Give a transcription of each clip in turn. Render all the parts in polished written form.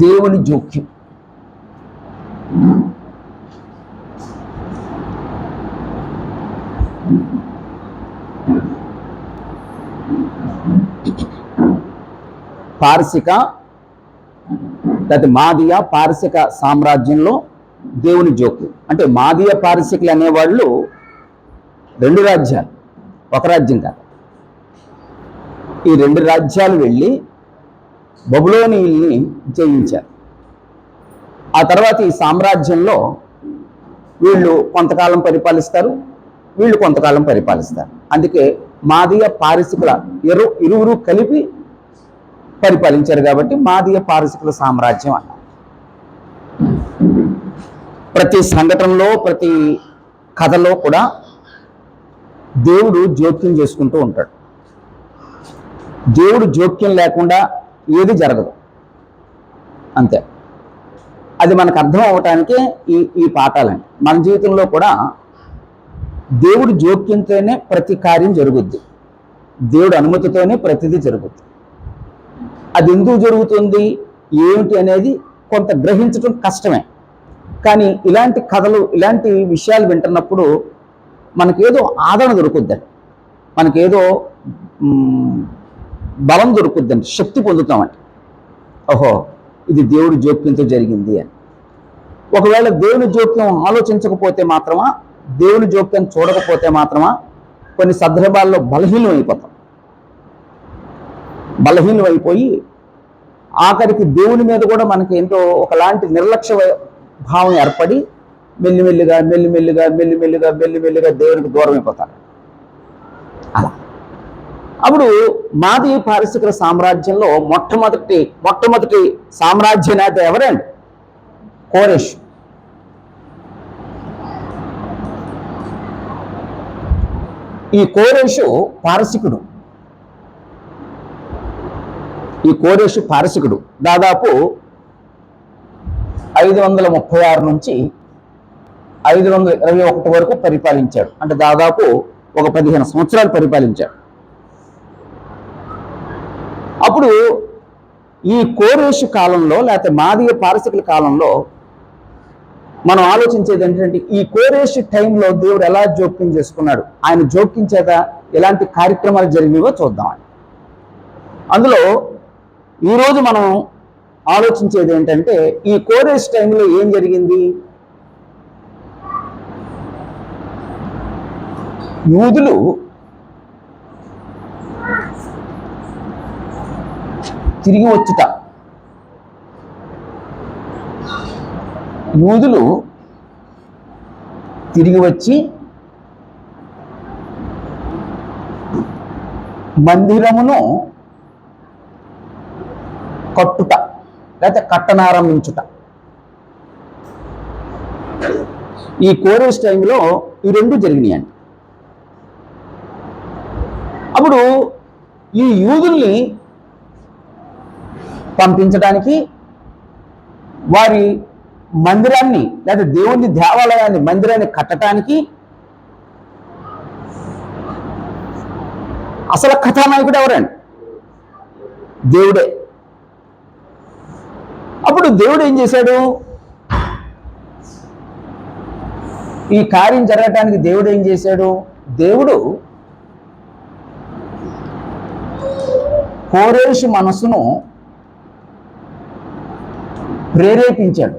దేవుని జోక్యం. పారసిక లేదా మాదియ పారసిక సామ్రాజ్యంలో దేవుని జోక్యం అంటే మాదియ పారసికులు అనేవాళ్ళు రెండు రాజ్యాలు, ఒక రాజ్యం కాదు. ఈ రెండు రాజ్యాలు వెళ్ళి బబులోనీయుల్ని జయించారు. ఆ తర్వాత ఈ సామ్రాజ్యంలో వీళ్ళు కొంతకాలం పరిపాలిస్తారు, వీళ్ళు కొంతకాలం పరిపాలిస్తారు. అందుకే మాదియ పారసికుల ఇరువురు కలిపి పరిపాలించారు కాబట్టి మాదియ పారసికుల సామ్రాజ్యం అన్నారు. ప్రతి సంఘటనలో ప్రతి కథలో కూడా దేవుడు జోక్యం చేసుకుంటూ ఉంటాడు. దేవుడు జోక్యం లేకుండా ఏది జరగదు, అంతే. అది మనకు అర్థం అవటానికే ఈ పాఠాలండి. మన జీవితంలో కూడా దేవుడు జోక్యంతోనే ప్రతి కార్యం జరుగుద్ది, దేవుడు అనుమతితోనే ప్రతిదీ జరుగుద్ది. అది ఎందుకు జరుగుతుంది ఏమిటి అనేది కొంత గ్రహించడం కష్టమే. కానీ ఇలాంటి కథలు ఇలాంటి విషయాలు వింటున్నప్పుడు మనకేదో ఆదరణ దొరుకుద్దండి, మనకేదో బలం దొరుకుద్దండి, శక్తి పొందుతామండి. ఓహో, ఇది దేవుడి జోక్యంతో జరిగింది అని. ఒకవేళ దేవుని జోక్యం ఆలోచించకపోతే మాత్రమా, దేవుని జోక్యం చూడకపోతే మాత్రమా కొన్ని సందర్భాల్లో బలహీనం అయిపోతాం. బలహీనం అయిపోయి ఆఖరికి దేవుని మీద కూడా మనకి ఏంటో ఒకలాంటి నిర్లక్ష్య భావం ఏర్పడి మెల్లిమెల్లిగా మెల్లిమెల్లిగా మెల్లిమెల్లిగా మెల్లిమెల్లిగా దేవునికి దూరం అయిపోతారు. అలా అప్పుడు మాది పారసికుల సామ్రాజ్యంలో మొట్టమొదటి సామ్రాజ్య నేత ఎవరండి? కోరెషు. ఈ కోరెషు పారసికుడు. దాదాపు 536 నుంచి 521 వరకు పరిపాలించాడు. అంటే దాదాపు ఒక 15 సంవత్సరాలు పరిపాలించాడు. అప్పుడు ఈ కోరెషు కాలంలో లేకపోతే మాదియ పారసికుల కాలంలో మనం ఆలోచించేది ఏంటంటే ఈ కోరెషు టైంలో దేవుడు ఎలా జోక్యం చేసుకున్నాడు, ఆయన జోక్యం చేత ఎలాంటి కార్యక్రమాలు జరిగినవో చూద్దామండి. అందులో ఈరోజు మనం ఆలోచించేది ఏంటంటే ఈ కోరెషు టైంలో ఏం జరిగింది? యూదులు తిరిగి వచ్చుట, యూదులు తిరిగి వచ్చి మందిరమును కట్టుట లేకపోతే కట్టనారంభించుట. ఈ కోరెషు టైంలో ఈ రెండు జరిగినాయండి. అప్పుడు ఈ యూదుల్ని పంపించడానికి, వారి మందిరాన్ని లేదా దేవుని దేవాలయాన్ని మందిరాన్ని కట్టడానికి అసలు కథానాయకుడు ఎవరండి? దేవుడే. అప్పుడు దేవుడు ఏం చేశాడు? ఈ కార్యం జరగటానికి దేవుడు ఏం చేశాడు? దేవుడు కోరెషు మనసును ప్రేరేపించాడు.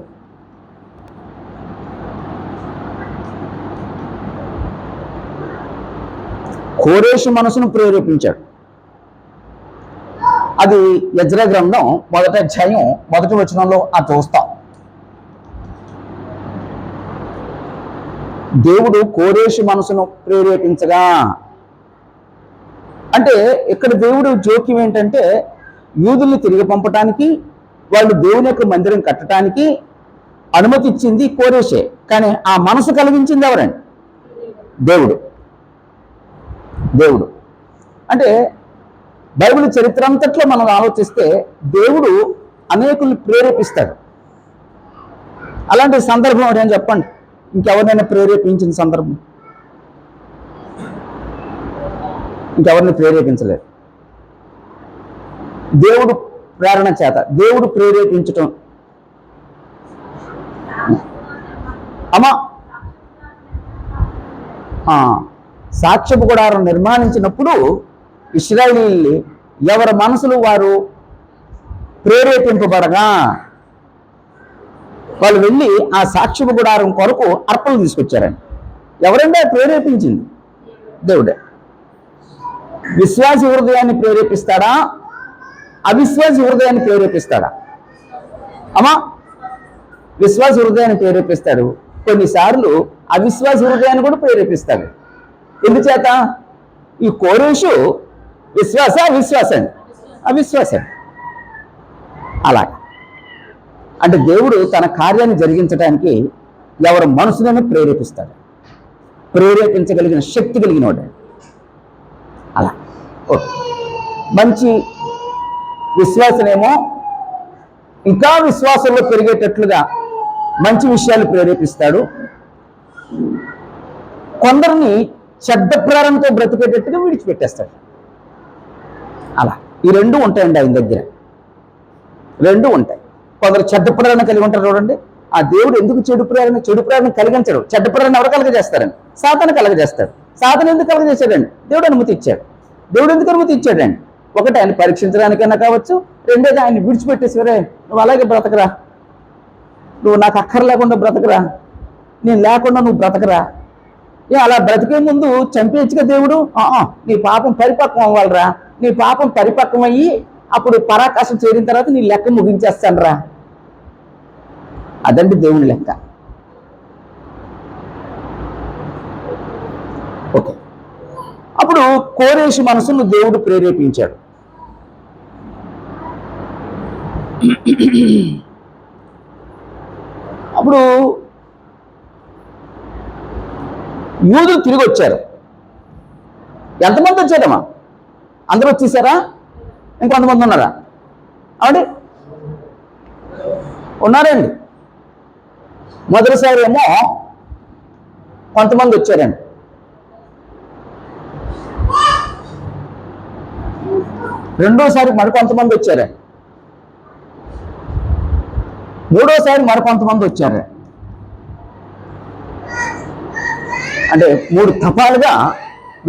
కోరెషు మనసును ప్రేరేపించాడు. అది యెజ్రా గ్రంథం 1వ అధ్యాయం 1వ వచనంలో చూస్తాం. దేవుడు కోరెషు మనసును ప్రేరేపించగా అంటే ఇక్కడ దేవుడు జోక్యం ఏంటంటే యూదుల్ని తిరిగి పంపటానికి, వాళ్ళు దేవుని యొక్క మందిరం కట్టడానికి అనుమతి ఇచ్చింది కోరెషే. కానీ ఆ మనసు కలిగించింది ఎవరండి? దేవుడు. అంటే బైబిల్ చరిత్ర అంతట్లో మనం ఆలోచిస్తే దేవుడు అనేకుల్ని ప్రేరేపిస్తాడు. అలాంటి సందర్భం ఎవరైనా చెప్పండి, ఇంకెవరినైనా ప్రేరేపించిన సందర్భం? ఇంకెవరిని ప్రేరేపించలేదు. దేవుడు ప్రేరణ చేత, దేవుడు ప్రేరేపించటం అమ్మా సాక్ష్యపు గుడారం నిర్మాణించినప్పుడు ఇశ్రాయేలీయులు ఎవరి మనసులు వారు ప్రేరేపింపబడగా వాళ్ళు వెళ్ళి ఆ సాక్ష్యపు గుడారం కొరకు అర్పణలు తీసుకొచ్చారండి. ఎవరంటే ప్రేరేపించింది? దేవుడే. విశ్వాసి హృదయాన్ని ప్రేరేపిస్తాడా, అవిశ్వాసి హృదయాన్ని ప్రేరేపిస్తాడా? అమ్మా విశ్వాస హృదయాన్ని ప్రేరేపిస్తాడు, కొన్నిసార్లు అవిశ్వాస హృదయాన్ని కూడా ప్రేరేపిస్తాడు. ఎందుచేత? ఈ కోరేషు అవిశ్వాసం. అలా అంటే దేవుడు తన కార్యాన్ని జరిగించడానికి ఎవరి మనసులను ప్రేరేపిస్తాడు, ప్రేరేపించగలిగిన శక్తి కలిగిన వాడు. అలా మంచి విశ్వాసనేమో ఇంకా విశ్వాసంలో పెరిగేటట్లుగా మంచి విషయాలు ప్రేరేపిస్తాడు. కొందరిని చెడ్డ ప్రేరణతో బ్రతికేటట్టుగా విడిచిపెట్టేస్తాడు. అలా ఈ రెండు ఉంటాయండి ఆయన దగ్గర, రెండు ఉంటాయి. కొందరు చెడ్డ ప్రేరణ కలిగి ఉంటారు చూడండి. ఆ దేవుడు ఎందుకు చెడు ప్రేరణ కలిగించడు? చెడ్డ ప్రేరణ ఎవరు కలగజేస్తారండి? సాతాను కలగజేస్తాడు. సాతాను ఎందుకు కలగజేశాడండి? దేవుడు అనుమతి ఇచ్చాడు. దేవుడు ఎందుకు అనుమతి ఇచ్చాడండి? ఒకటి ఆయన పరీక్షించడానికైనా కావచ్చు, రెండోది ఆయన విడిచిపెట్టేసివరే నువ్వు అలాగే బ్రతకరా, నువ్వు నాకు అక్కర లేకుండా బ్రతకరా, నేను లేకుండా నువ్వు బ్రతకరా. అలా బ్రతికే ముందు చంపేయచ్చుగా దేవుడు. నీ పాపం పరిపక్వం అవ్వాలరా, నీ పాపం పరిపక్వం అయ్యి అప్పుడు పరాకాశం చేరిన తర్వాత నీ లెక్క ముగించేస్తాను రా. అదండి దేవుని లెక్క. ఓకే, అప్పుడు కోరేషు మనసును దేవుడు ప్రేరేపించాడు. అప్పుడు యూదులు తిరిగి వచ్చారు. ఎంతమంది వచ్చారమ్మా? అందరూ వచ్చేసారా? ఇంకొంతమంది ఉన్నారా? అవునండి, ఉన్నారండి. మొదటిసారి ఏమో కొంతమంది వచ్చారండి. రెండోసారి మరికొంతమంది వచ్చారండి. మూడోసారి మరికొంతమంది వచ్చారు. అంటే 3 తపాలుగా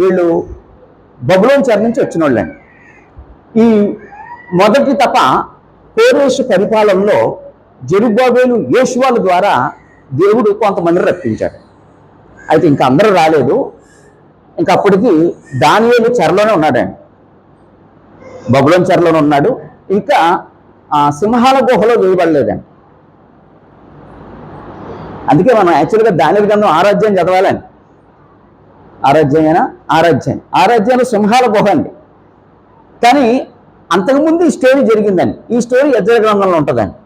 వీళ్ళు బబులోను చెర నుంచి వచ్చిన వాళ్ళండి. ఈ మొదటి తప కోరేషు పరిపాలనలో జెరుబ్బాబెలు యోషువాల ద్వారా దేవుడు కొంతమందిని రప్పించాడు. అయితే ఇంకా అందరూ రాలేదు. ఇంకా అప్పటికి దానియేలు చెరలోనే ఉన్నాడండి, బబులోను చెరలోనే ఉన్నాడు. ఇంకా సింహాల గుహలో వేయబడలేదండి. అందుకే మనం యాక్చువల్గా దానియేలు గ్రంథం 6వ అధ్యాయం చదవాలండి. 6వ అధ్యాయమేనా? 6వ అధ్యాయం. 6వ అధ్యాయంలో సింహాల గుహ అండి. కానీ అంతకుముందు ఈ స్టోరీ జరిగిందండి. ఈ స్టోరీ యెజ్రెయెలు గ్రంథంలో ఉంటుందండి.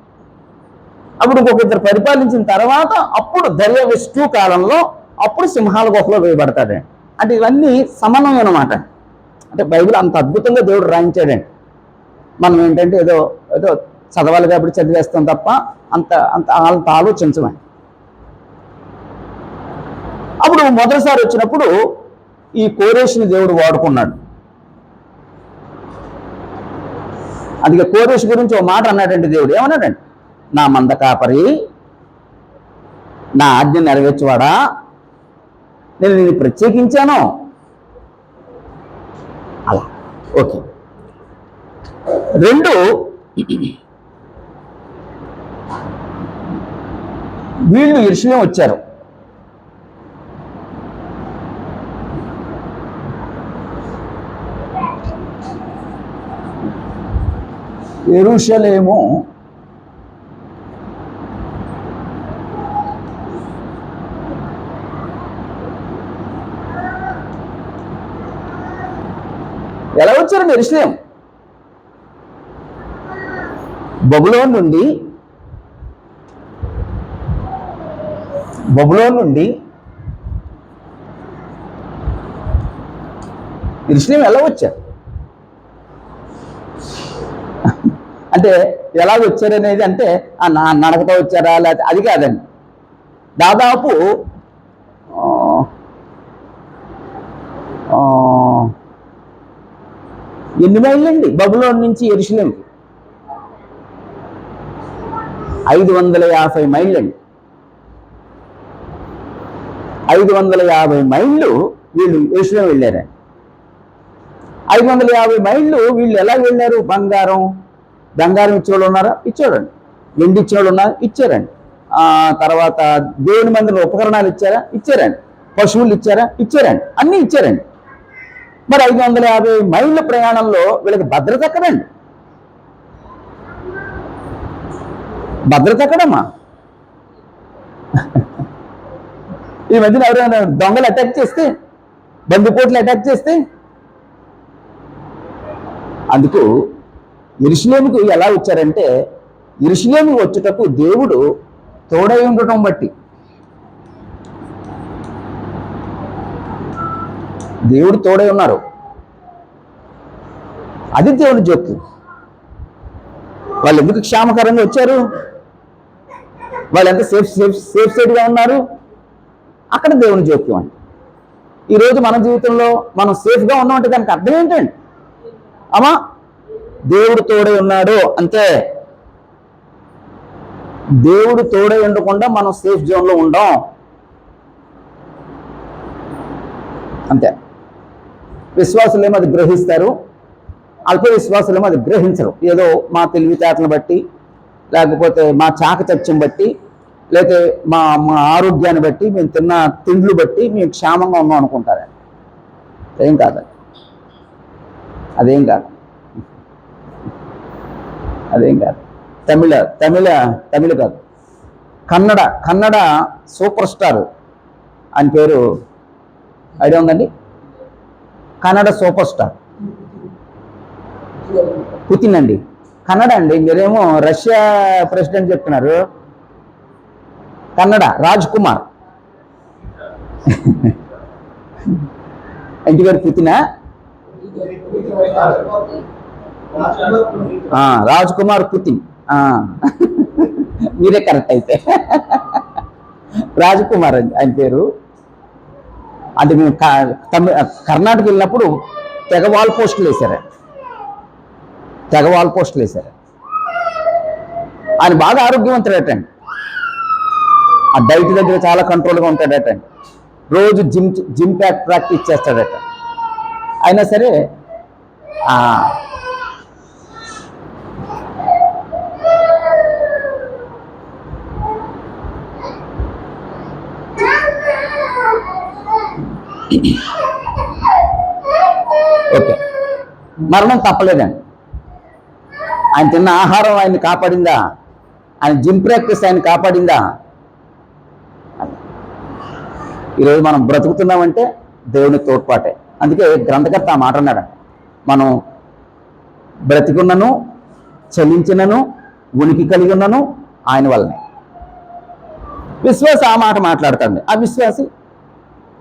అప్పుడు ఇంకొక పరిపాలించిన తర్వాత అప్పుడు దర్యావేషు కాలంలో అప్పుడు సింహాల గుహలో వేయబడతాడండి. అంటే ఇవన్నీ సమన్వయం అన్నమాట. అంటే బైబిల్ అంత అద్భుతంగా దేవుడు రాయించాడండి. మనం ఏంటంటే ఏదో ఏదో చదవాలి కాబట్టి చదివేస్తాం తప్ప అంత ఆలోచించమని. అప్పుడు మొదటిసారి వచ్చినప్పుడు ఈ కోరేషుని దేవుడు వాడుకున్నాడు. అందుకే కోరేషు గురించి ఒక మాట అన్నాడండి దేవుడు. ఏమన్నాడండి? నా మంద కాపరి, నా ఆజ్ఞ నెరవేర్చువాడా, నేను నిన్ను ప్రత్యేకించాను. అలా ఓకే. 2 వీళ్ళు యెరూషలేము వచ్చారు. యెరూషలేము ఎలా వచ్చారండి? యెరూషలేము బబులోను నుండి యెరూషలేము ఎలా వచ్చారు అంటే ఎలా వచ్చారనేది అంటే నడకతో వచ్చారా లేకపోతే అది కాదండి. దాదాపు ఎన్ని మైళ్ళు అండి బబులోను నుంచి యెరూషలేముకి? 550 మైళ్ళు అండి. 550 మైళ్ళు వీళ్ళు యెరూషలేము వెళ్ళారండి. 550 మైళ్ళు వీళ్ళు ఎలా వెళ్ళారు? బంగారం ఇచ్చేవాళ్ళు ఉన్నారా? ఇచ్చాడండి. వెండి ఇచ్చేవాళ్ళు ఉన్నారు? ఇచ్చారండి. తర్వాత దేవుని మందిర ఉపకరణాలు ఇచ్చారా? ఇచ్చారండి. పశువులు ఇచ్చారా? ఇచ్చారండి. అన్నీ ఇచ్చారండి. మరి 550 మైళ్ళ ప్రయాణంలో వీళ్ళకి భద్రత ఎక్కడండి? భద్రత ఎక్కడమ్మా? ఈ మధ్యన ఎవరైనా దొంగలు అటాక్ చేస్తే, బందిపోట్లు అటాక్ చేస్తే, అందుకు యెరూషలేముకు ఎలా వచ్చారంటే, యెరూషలేము వచ్చుటకు దేవుడు తోడై ఉండటం బట్టి, దేవుడు తోడై ఉన్నారు. అది దేవుని జోక్యం. వాళ్ళు ఎందుకు క్షేమకరంగా వచ్చారు? వాళ్ళు ఎంత సేఫ్ సైడ్గా ఉన్నారు? అక్కడ దేవుని జోక్యం అండి. ఈరోజు మన జీవితంలో మనం సేఫ్గా ఉన్నామంటే దానికి అర్థం ఏంటండి? అమ్మా, దేవుడు తోడై ఉన్నాడు అంతే. దేవుడు తోడై ఉండకుండా మనం సేఫ్ జోన్లో ఉండం అంతే. విశ్వాసులేమో అది గ్రహిస్తారు, అల్ప విశ్వాసులేమో అది గ్రహించరు. ఏదో మా తెలివితేటలను బట్టి, లేకపోతే మా చాకచత్యం బట్టి, లేకపోతే మా ఆరోగ్యాన్ని బట్టి, మేము తిన్న తిండ్లు బట్టి మేము క్షేమంగా ఉన్నాం అనుకుంటారండి. ఏం కాదండి, అదేం కాదు. తమిళ కాదు, కన్నడ సూపర్ స్టార్ అని పేరు ఐడియా ఉందండి? కన్నడ సూపర్ స్టార్ పుతిన్ అండి. కన్నడ అండి. మీరేమో రష్యా ప్రెసిడెంట్ చెప్తున్నారు. కన్నడ రాజ్ కుమార్ ఇంటి పేరు పుతినా? రాజ్ కుమార్ పుతిన్. మీరే కరెక్ట్ అయితే. రాజ్ కుమార్ అండి ఆయన పేరు. అంటే మేము కర్ణాటక వెళ్ళినప్పుడు తెగ వాల్ పోస్టులు వేశారు. ఆయన బాగా ఆరోగ్యవంతుడటండి. ఆ డైట్ దగ్గర చాలా కంట్రోల్గా ఉంటాడటండి. రోజు జిమ్ ప్రాక్టీస్ చేస్తాడట. అయినా సరే ఓకే, మరణం తప్పలేదండి. ఆయన తిన్న ఆహారం ఆయన్ని కాపాడిందా? ఆయన జిమ్ ప్రాక్టీస్ ఆయన కాపాడిందా? ఈరోజు మనం బ్రతుకుతున్నామంటే దేవుని తోడ్పాటే. అందుకే గ్రంథకర్త ఆ మాట అన్నాడు, మనం బ్రతికున్నను, చలించినను, ఉనికి కలిగి ఉన్నను ఆయన వల్లనే. విశ్వాసి ఆ మాట మాట్లాడతాడు. ఆ విశ్వాసి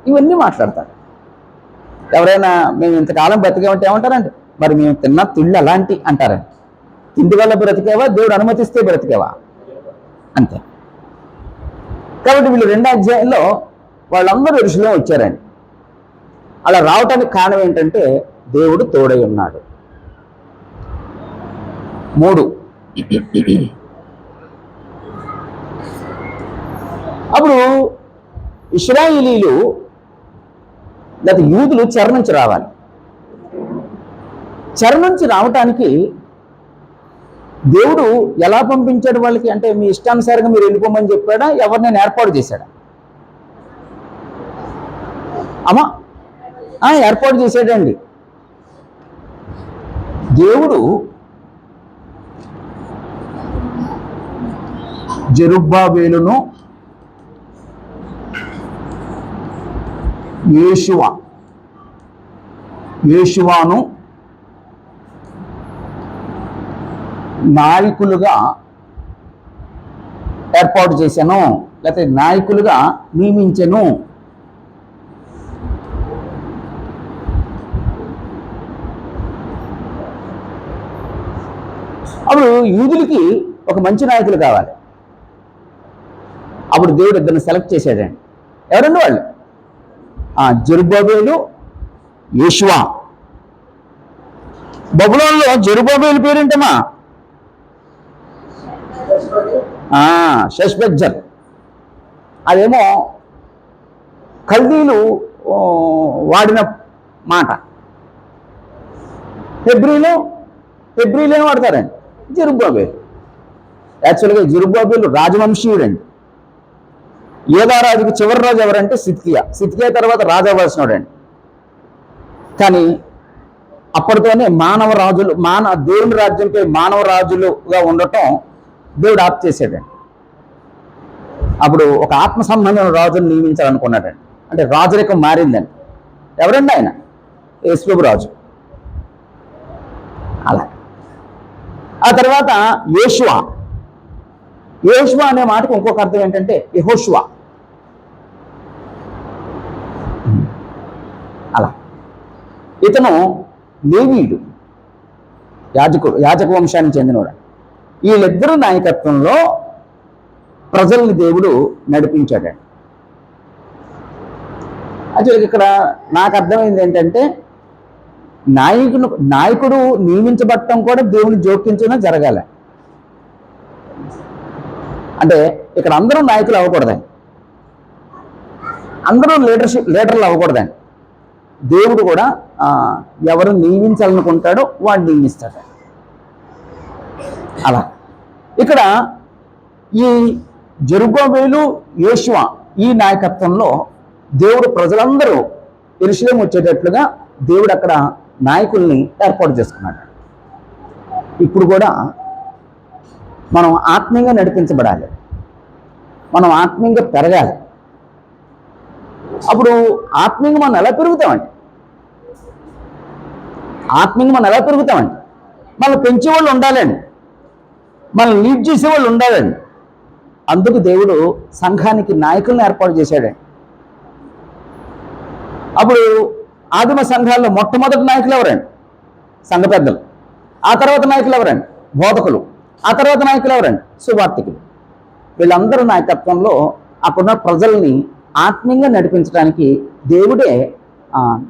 ఇవన్నీ మాట్లాడతాడు. ఎవరైనా మేము ఇంతకాలం బ్రతికేమంటే ఏమంటారండి? మరి మేము తిన్న తిళ్ళు అలాంటి అంటారండి. తిండి వల్ల బ్రతికేవా? దేవుడు అనుమతిస్తే బ్రతికేవా? అంతే. కాబట్టి వీళ్ళు 2వ అధ్యాయంలో వాళ్ళందరూ యెరూషలేము వచ్చారండి. అలా రావటానికి కారణం ఏంటంటే దేవుడు తోడై ఉన్నాడు. 3, అప్పుడు ఇశ్రాయేలీలు లేదా యూదులు చెర నుంచి రావాలి. చెర నుంచి రావటానికి దేవుడు ఎలా పంపించాడు వాళ్ళకి? అంటే మీ ఇష్టానుసారంగా మీరు వెళ్ళిపోమని చెప్పాడా? ఎవరినైనా ఏర్పాటు చేశాడా? అమ్మా, ఏర్పాటు చేశాడండి. దేవుడు జెరుబ్బాబేలును యేషువాను నాయకులుగా ఏర్పాటు చేశాను, లేకపోతే నాయకులుగా నియమించాను. అప్పుడు యూదులకి ఒక మంచి నాయకులు కావాలి. అప్పుడు దేవుడు ఇద్దరిని సెలెక్ట్ చేశాడండి. ఎవరండి వాళ్ళు? జెరుబ్బాబేలు, యేషువా. బబులోనులో జెరుబ్బాబేలు పేరేంటమ్మా? షష్బెజ్జర్. అదేమో కల్దీలు వాడిన మాట. హెబ్రీలేని వాడతారండి జెరుబ్బాబెలు. యాక్చువల్గా జెరుబ్బాబెలు రాజవంశీయుడండి. యోధారాజుకి చివరి రాజు ఎవరంటే సిద్కియా తర్వాత రాజు అవ్వాల్సినాడండి. కానీ అప్పటితోనే దేవుని రాజ్యంపై మానవ రాజులుగా ఉండటం దేవుడు ఆప్ చేసాడండి. అప్పుడు ఒక ఆత్మ సంబంధమైన రాజును నియమించాలనుకున్నాడండి. అంటే రాజరికం మారిందండి. ఎవరండి ఆయన? యేసుప్రభు రాజు. అలా ఆ తర్వాత యోషువా అనే మాటకు ఇంకొక అర్థం ఏంటంటే యెహోషువ. అలా ఇతను లేవీయుడు, యాజక వంశానికి చెందినవాడు. వీళ్ళిద్దరూ నాయకత్వంలో ప్రజల్ని దేవుడు నడిపించాడండి. యాక్చువల్గా ఇక్కడ నాకు అర్థమైంది ఏంటంటే నాయకుడు నియమించబడటం కూడా దేవుని జోక్యంతోనే జరగాలి. అంటే ఇక్కడ అందరూ నాయకులు అవ్వకూడదండి, అందరూ లీడర్లు అవ్వకూడదండి. దేవుడు కూడా ఎవరు నియమించాలనుకుంటాడో వాడిని నియమిస్తాడు. అలా ఇక్కడ ఈ జెరుబ్బాబెలు, యోషువ ఈ నాయకత్వంలో దేవుడు ప్రజలందరూ యెరూషలేము వచ్చేటట్లుగా దేవుడు అక్కడ నాయకుల్ని ఏర్పాటు చేసుకున్నాడు. ఇప్పుడు కూడా మనం ఆత్మీయంగా నడిపించబడాలి, మనం ఆత్మీయంగా పెరగాలి. అప్పుడు ఆత్మీయంగా మనం ఎలా పెరుగుతామండి? మనం పెంచేవాళ్ళు ఉండాలండి, మనం లీడ్ చేసేవాళ్ళు ఉండాలండి. అందుకు దేవుడు సంఘానికి నాయకులను ఏర్పాటు చేశాడండి. అప్పుడు ఆదిమ సంఘాల్లో మొట్టమొదటి నాయకులు ఎవరండి? సంఘ పెద్దలు. ఆ తర్వాత నాయకులు ఎవరండి? బోధకులు. ఆ తర్వాత నాయకులు ఎవరండి? సువార్తికులు. వీళ్ళందరూ నాయకత్వంలో అక్కడున్న ప్రజల్ని ఆత్మీయంగా నడిపించడానికి దేవుడే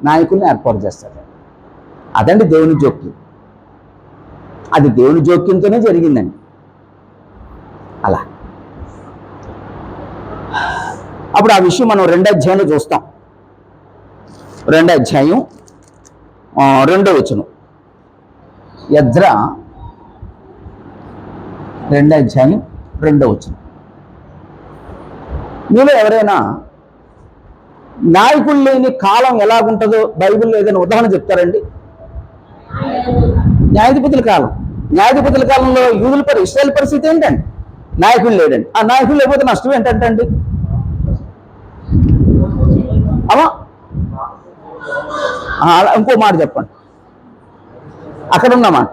నాయకుల్ని ఏర్పాటు చేస్తాడు. అదండి దేవుని జోక్యం. అది దేవుని జోక్యంతోనే జరిగిందండి. అలా అప్పుడు ఆ విషయం మనం 2వ అధ్యాయంలో చూస్తాం. 2వ అధ్యాయం 2వ వచనం. ఎజ్రా 2వ అధ్యాయం 2వ వచనం. మీలో ఎవరైనా నాయకులు లేని కాలం ఎలాగుంటుందో బైబిల్లో ఏదైనా ఉదాహరణ చెప్తారండి? న్యాయాధిపతుల కాలంలో ఇశ్రాయేలు పరిస్థితి ఏంటండి? నాయకులు లేడండి. ఆ నాయకులు లేకపోతే నష్టం ఏంటంటండి? అమ్మా ఇంకో మాట చెప్పండి. అక్కడ ఉన్న మాట,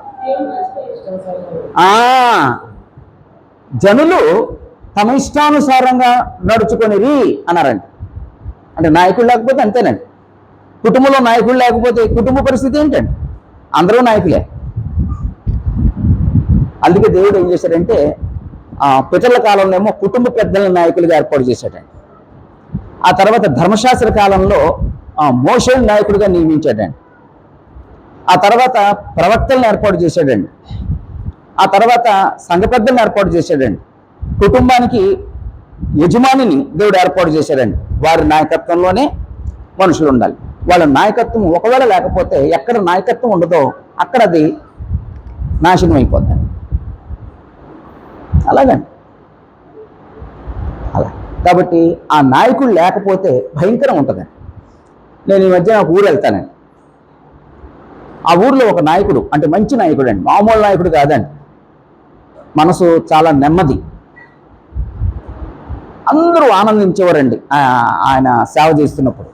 జనులు తమ ఇష్టానుసారంగా నడుచుకొనిరి అన్నారండి. అంటే నాయకులు లేకపోతే అంతేనండి. కుటుంబంలో నాయకులు లేకపోతే కుటుంబ పరిస్థితి ఏంటండి? అందరూ నాయకులే. అందుకే దేవుడు ఏం చేశాడంటే పితరుల కాలంలో ఏమో కుటుంబ పెద్దలను నాయకులుగా ఏర్పాటు చేశాడండి. ఆ తర్వాత ధర్మశాస్త్ర కాలంలో మోషేను నాయకుడిగా నియమించాడండి. ఆ తర్వాత ప్రవక్తలను ఏర్పాటు చేశాడండి. ఆ తర్వాత సంఘ పెద్దలను ఏర్పాటు చేశాడండి. కుటుంబానికి యజమానిని దేవుడు ఏర్పాటు చేశాడండి. వారి నాయకత్వంలోనే మనుషులు ఉండాలి. వాళ్ళ నాయకత్వం ఒకవేళ లేకపోతే ఎక్కడ నాయకత్వం ఉండదో అక్కడ అది నాశనం అయిపోతుంది. అలాగండి. అలా కాబట్టి ఆ నాయకుడు లేకపోతే భయంకరం ఉంటుందండి. నేను ఈ మధ్య ఒక ఊరు వెళ్తానండి. ఆ ఊర్లో ఒక నాయకుడు, అంటే మంచి నాయకుడు అండి, మామూలు నాయకుడు కాదండి. మనసు చాలా నెమ్మది, అందరూ ఆనందించేవారండి ఆయన సేవ చేస్తున్నప్పుడు.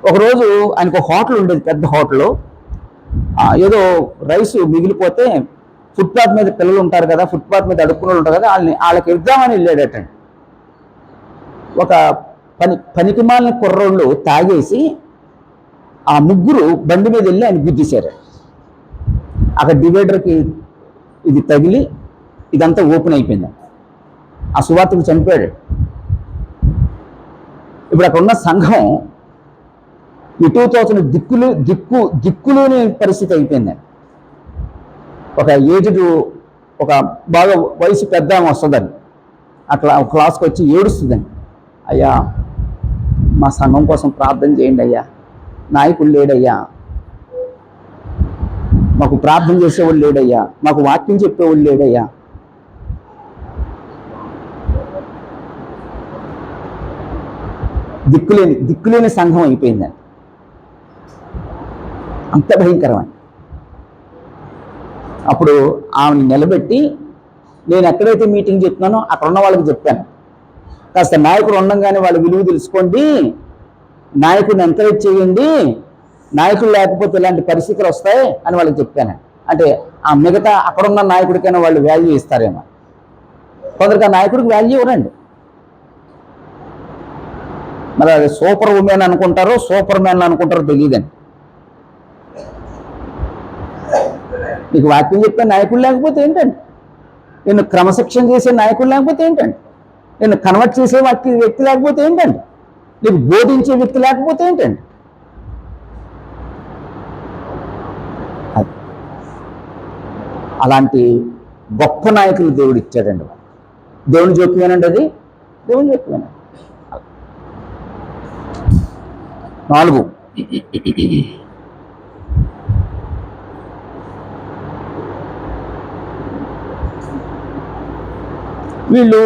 ఒకరోజు ఆయనకు ఒక హోటల్ ఉండేది, పెద్ద హోటల్. ఏదో రైసు మిగిలిపోతే ఫుట్పాత్ మీద పిల్లలు ఉంటారు కదా, ఫుట్పాత్ మీద అడుక్కునే ఉంటారు కదా, వాళ్ళకి ఇద్దామని వెళ్ళాడటండి. ఒక పనికిమాలిన కుర్రోళ్ళు తాగేసి ఆ ముగ్గురు బండి మీద వెళ్ళి ఆయన గుద్దేశారు. అక్కడ డివైడర్కి ఇది తగిలి ఇదంతా ఓపెన్ అయిపోయింది. ఆ సువార్తికుడు చనిపోయాడు. ఇప్పుడు అక్కడ ఉన్న సంఘం ఇటు తోచిన దిక్కులోని పరిస్థితి అయిపోయిందండి. ఒక ఏజ్డ్, ఒక బాగా వయసు పెద్ద వస్తుందండి, అట్లా ఒక క్లాస్కి వచ్చి ఏడుస్తుందండి. అయ్యా మా సంఘం కోసం ప్రార్థన చేయండి అయ్యా, నాయకుడు లేడయ్యా, మాకు ప్రార్థన చేసేవాళ్ళు లేడయ్యా, మాకు వాక్యం చెప్పేవాళ్ళు లేడయ్యా. దిక్కులేని సంఘం అయిపోయిందండి. అంత భయంకరమని. అప్పుడు ఆమెను నిలబెట్టి నేను ఎక్కడైతే మీటింగ్ చెప్తున్నానో అక్కడ ఉన్న వాళ్ళకి చెప్పాను, కాస్త నాయకుడు ఉండగానే వాళ్ళ విలువ తెలుసుకోండి, నాయకుడిని ఎంకరేజ్ చేయండి, నాయకులు లేకపోతే ఇలాంటి పరిస్థితులు వస్తాయి అని వాళ్ళకి చెప్పాను. అంటే ఆ మిగతా అక్కడున్న నాయకుడికైనా వాళ్ళు వాల్యూ ఇస్తారేమో. కొందరికి ఆ నాయకుడికి వాల్యూ ఇవ్వరండి. మరి అది సూపర్ ఉమెన్ అనుకుంటారో సూపర్ మ్యాన్ అనుకుంటారో తెలియదండి. నీకు వాక్యం చెప్పే నాయకుడు లేకపోతే ఏంటండి, నేను క్రమశిక్షణ చేసే నాయకుడు లేకపోతే ఏంటండి, నేను కన్వర్ట్ చేసే వ్యక్తి లేకపోతే ఏంటండి, నీకు బోధించే వ్యక్తి లేకపోతే ఏంటండి. అలాంటి గొప్ప నాయకులు దేవుడు ఇచ్చాడండి. దేవుని జోక్యమేనండి అది, దేవుని జోక్యమేనండి. 4 వీళ్ళు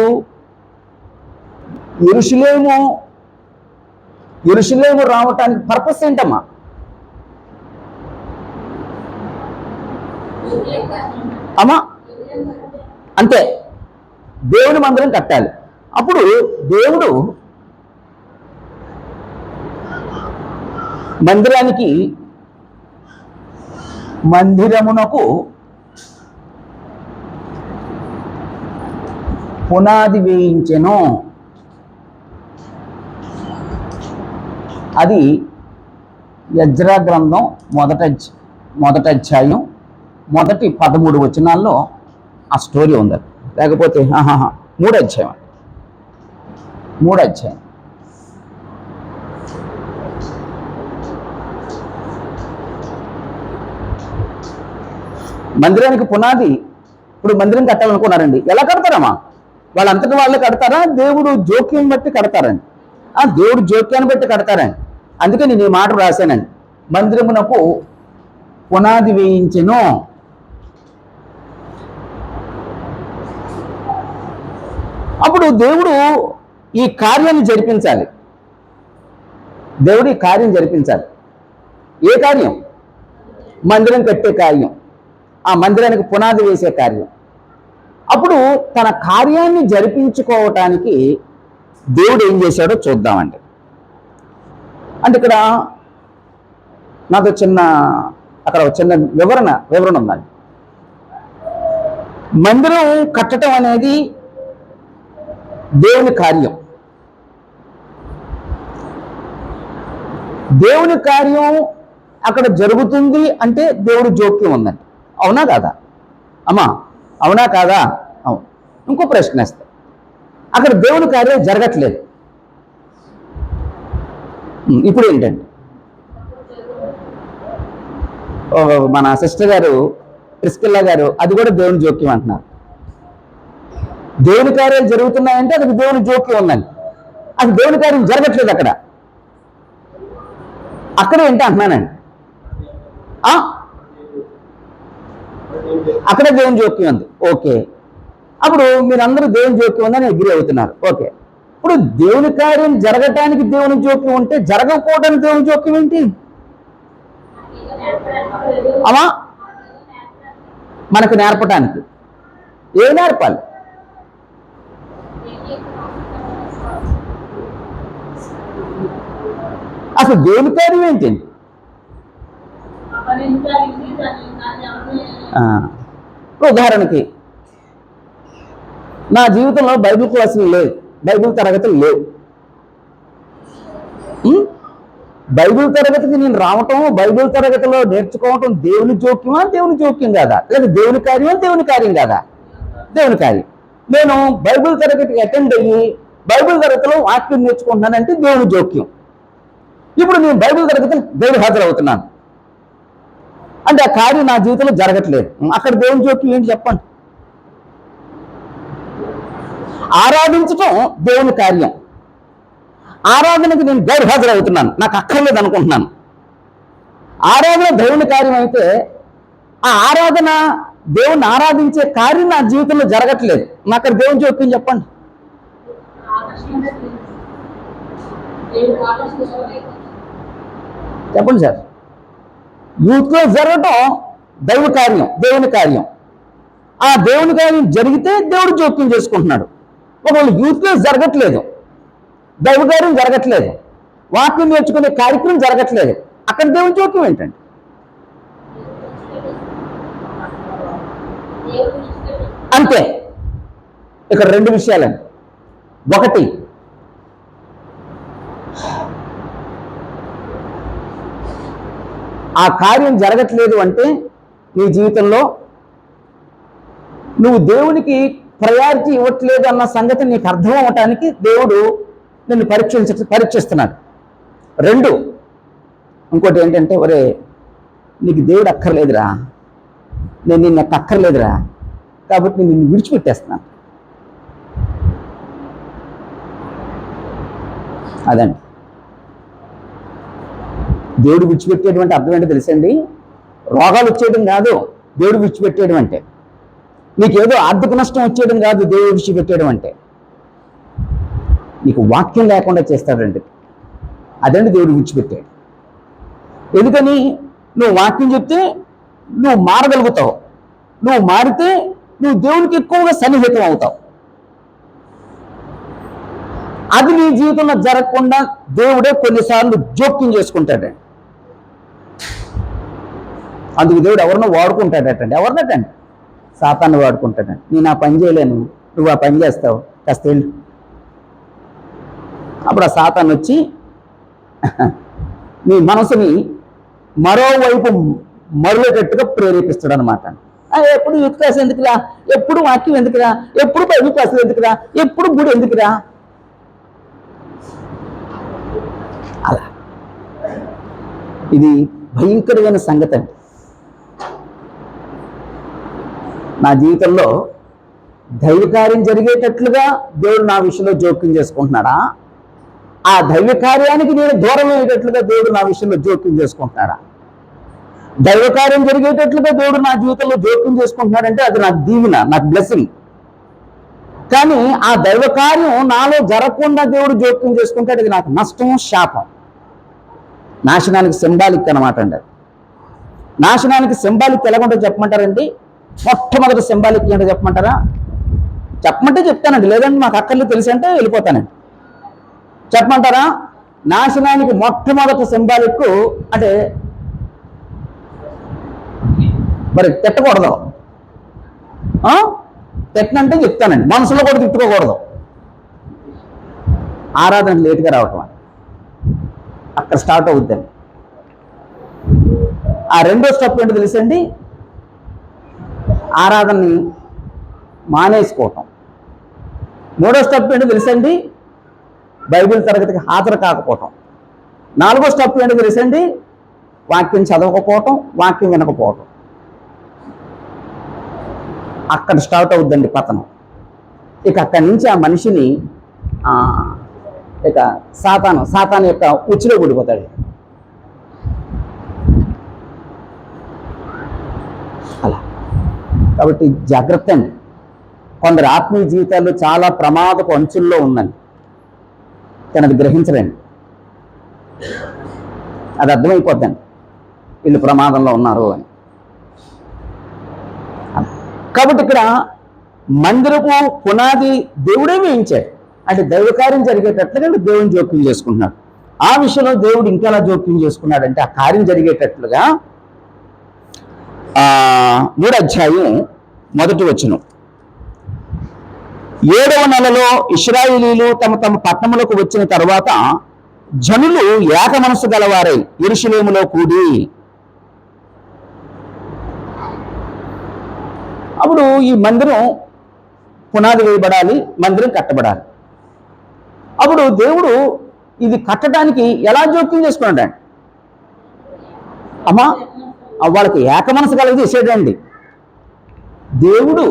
యెరూషలేము రావటానికి పర్పస్ ఏంటమ్మా? అమ్మా అంతే, దేవుని మందిరం కట్టాలి. అప్పుడు దేవుడు మందిరమునకు పునాది వేయించెను. అది యెజ్రా గ్రంథం మొదటి అధ్యాయం మొదటి 13 వచనాల్లో ఆ స్టోరీ ఉంది. లేకపోతే 3 అధ్యాయం మందిరానికి పునాది. ఇప్పుడు మందిరం కట్టాలనుకున్నారండి, ఎలా కడతారమ్మా? వాళ్ళంతటి వాళ్ళే కడతారా, దేవుడు జోక్యం బట్టి కడతారండి? దేవుడు జోక్యాన్ని బట్టి కడతారండి. అందుకే నేను ఈ మాట రాశానండి, మందిరమునకు పునాది వేయించెను. అప్పుడు దేవుడు ఈ కార్యాన్ని జరిపించాలి. దేవుడు ఈ కార్యం జరిపించాలి. ఏ కార్యం? మందిరం కట్టే కార్యం, ఆ మందిరానికి పునాది వేసే కార్యం. అప్పుడు తన కార్యాన్ని జరిపించుకోవటానికి దేవుడు ఏం చేశాడో చూద్దామండి. అంటే ఇక్కడ నాకు అక్కడ చిన్న వివరణ ఉందండి. మందిరం కట్టడం అనేది దేవుని కార్యం. దేవుని కార్యం అక్కడ జరుగుతుంది అంటే దేవుడు జోక్యం ఉందండి. అవునా కాదా అమ్మా? అవునా కాదా? అవును. ఇంకో ప్రశ్న వేస్తా, అక్కడ దేవుని కార్యం జరగట్లేదు, ఇప్పుడు ఏంటండి? మన సిస్టర్ గారు ప్రిస్కిల్లా గారు అది కూడా దేవుని జోక్యం అంటున్నారు. దేవుని కార్యాలు జరుగుతున్నాయంటే అది దేవుని జోక్యం ఉందండి. అది దేవుని కార్యం జరగట్లేదు అక్కడ ఏంటి అంటున్నానండి. అక్కడ దేవుని జోక్యం ఉంది. ఓకే, అప్పుడు మీరందరూ దేవుని జోక్యం ఉందని అగ్రీ అవుతున్నారు. ఓకే, ఇప్పుడు దేవుని కార్యం జరగటానికి దేవుని జోక్యం ఉంటే జరగకపోవడానికి దేవుని జోక్యం ఏంటి అమ్మా? మనకు నేర్పటానికి. ఏ నేర్పాలి? అసలు దేవుని కార్యం ఏంటండి? ఉదాహరణకి నా జీవితంలో బైబిల్ క్లాసులు లేవు, బైబిల్ తరగతులు లేవు. బైబిల్ తరగతికి నేను రావటం, బైబిల్ తరగతిలో నేర్చుకోవటం దేవుని జోక్యమా, దేవుని జోక్యం కాదా? లేదా దేవుని కార్యమా, దేవుని కార్యం కాదా? దేవుని కార్యం. నేను బైబిల్ తరగతికి అటెండ్ అయ్యి బైబిల్ తరగతిలో వాక్యం నేర్చుకుంటున్నానంటే దేవుని జోక్యం. ఇప్పుడు నేను బైబిల్ తరగతిలో దేవుడు హాజరవుతున్నాను అంటే ఆ కార్యం నా జీవితంలో జరగట్లేదు. అక్కడ దేవుని జోక్యం ఏంటి చెప్పండి? ఆరాధించటం దేవుని కార్యం, ఆరాధనకి నేను గైర్హాజరవుతున్నాను, నాకు అక్కర్లేదు అనుకుంటున్నాను. ఆరాధన దేవుని కార్యం అయితే ఆ ఆరాధన దేవుణ్ణి ఆరాధించే కార్యం నా జీవితంలో జరగట్లేదు. నాకు అక్కడ దేవుని జోక్యం చెప్పండి. చెప్పండి సార్. యూత్లో జరగటం దైవ కార్యం, దేవుని కార్యం. ఆ దేవుని కార్యం జరిగితే దేవుడు జోక్యం చేసుకుంటున్నాడు. ఒకవేళ యూత్లో జరగట్లేదు, దైవ కార్యం జరగట్లేదు, వాక్యం నేర్చుకునే కార్యక్రమం జరగట్లేదు, అక్కడ దేవుని జోక్యం ఏంటండి? అంతే. ఇక్కడ రెండు విషయాలండి. ఒకటి, ఆ కార్యం జరగట్లేదు అంటే నీ జీవితంలో నువ్వు దేవునికి ప్రయారిటీ ఇవ్వట్లేదు అన్న సంగతి నీకు అర్థం అవ్వటానికి దేవుడు నిన్ను పరీక్షిస్తున్నాడు. రెండు, ఇంకోటి ఏంటంటే, ఒరే నీకు దేవుడు అక్కర్లేదురా, నేను నిన్ను అక్కర్లేదురా, కాబట్టి నేను నిన్ను విడిచిపెట్టేస్తున్నాను. అదండి దేవుడు విడిచిపెట్టేటువంటి అర్థం ఏంటో తెలుసండి. రోగాలు వచ్చేయడం కాదు దేవుడు విడిచిపెట్టేయడం అంటే, నీకేదో ఆర్థిక నష్టం వచ్చేయడం కాదు దేవుడు విడిచిపెట్టేయడం అంటే, నీకు వాక్యం లేకుండా చేస్తాడండి. అదండి దేవుడు విడిచిపెట్టాడు. ఎందుకని? నువ్వు వాక్యం చెప్తే నువ్వు మారగలుగుతావు, నువ్వు మారితే నువ్వు దేవునికి ఎక్కువగా సన్నిహితం అవుతావు. అది నీ జీవితంలో జరగకుండా దేవుడే కొన్నిసార్లు జోక్యం చేసుకుంటాడండి. అందుకు దేవుడు ఎవరినో వాడుకుంటాడటండి. ఎవరినటండి? సాతాన్ని వాడుకుంటాడండి. నేను ఆ పని చేయలేను, నువ్వు ఆ పని చేస్తావు, కాస్త వెళ్ళు. అప్పుడు ఆ సాతాను వచ్చి నీ మనసుని మరోవైపు మరలేటట్టుగా ప్రేరేపిస్తాడు అనమాట. ఎప్పుడు యూత్ క్లాస్ ఎందుకురా, ఎప్పుడు వాక్యం ఎందుకురా, ఎప్పుడు బైబిల్ క్లాసులు ఎందుకురా, ఎప్పుడు గుడి ఎందుకురా, అలా. ఇది భయంకరమైన సంగతి అండి. నా జీవితంలో దైవ కార్యం జరిగేటట్లుగా దేవుడు నా విషయంలో జోక్యం చేసుకుంటున్నాడా, ఆ దైవ కార్యానికి నేను దూరం అయ్యేటట్లుగా దేవుడు నా విషయంలో జోక్యం చేసుకుంటున్నాడా? దైవ కార్యం జరిగేటట్లుగా దేవుడు నా జీవితంలో జోక్యం చేసుకుంటున్నాడంటే అది నాకు దీవెన, నాకు బ్లెస్సింగ్. కానీ ఆ దైవ కార్యం నాలో జరగకుండా దేవుడు జోక్యం చేసుకుంటాడు, అది నాకు నష్టం, శాపం, నాశనానికి సింబాలిక్ అనమాట అండి. నాశనానికి సింబాలిక్ ఎలాగుంటో చెప్పమంటారండి? మొట్టమొదటి సింబాలిక్ ఏంటో చెప్పమంటారా? చెప్పమంటే చెప్తానండి, లేదండి మాకు అక్కర్లేదు తెలిసి అంటే వెళ్ళిపోతానండి. చెప్పమంటారా? నాశనానికి మొట్టమొదటి సింబాలిక్ అంటే మరి తిట్టకూడదు, తిట్టనంటే చెప్తానండి, మనసులో కూడా తిట్టుకోకూడదు. ఆరాధనకు లేటుగా రావటం అక్కడ స్టార్ట్ అవుద్దండి. ఆ రెండో స్టెప్ ఏంటో తెలుసండి? ఆరాధనని మానేసుకోవటం. మూడో స్టెప్ ఏంటో తెలుసండి? బైబిల్ తరగతికి హాజరు కాకపోవటం. నాలుగో స్టెప్ ఏంటో తెలుసండి? వాక్యం చదవకపోవటం, వాక్యం వినకపోవటం. అక్కడ స్టార్ట్ అవుద్దండి పతనం. ఇక అక్కడి నుంచి ఆ మనిషిని ఇక సాతాను యొక్క ఉచ్చులో పడిపోతాడు. అలా. కాబట్టి జాగ్రత్త అండి. కొందరు ఆత్మీయ జీవితాల్లో చాలా ప్రమాదపు అంచుల్లో ఉందండి, కానీ అది గ్రహించలేండి. అది అర్థమైపోద్దండి వీళ్ళు ప్రమాదంలో ఉన్నారు అని. కాబట్టి ఇక్కడ మందిరపు పునాది దేవుడే వేయించాడు. అంటే దైవ కార్యం జరిగేటట్లుగా దేవుని జోక్యం చేసుకుంటున్నాడు. ఆ విషయంలో దేవుడు ఇంకెలా జోక్యం చేసుకున్నాడంటే, ఆ కార్యం జరిగేటట్లుగా 3వ అధ్యాయం 1వ వచనం, 7వ నెలలో ఇశ్రాయేలీయులు తమ తమ పట్టణములకు వచ్చిన తర్వాత జనులు ఏక మనసు గలవారై యెరూషలేములో కూడి. అప్పుడు ఈ మందిరం పునాది వేయబడాలి, మందిరం కట్టబడాలి. అప్పుడు దేవుడు ఇది కట్టడానికి ఎలా జోక్యం చేసుకున్నాడు? అమ్మా, వాళ్ళకి ఏక మనసు కలిగి చేసేటండి. దేవుడు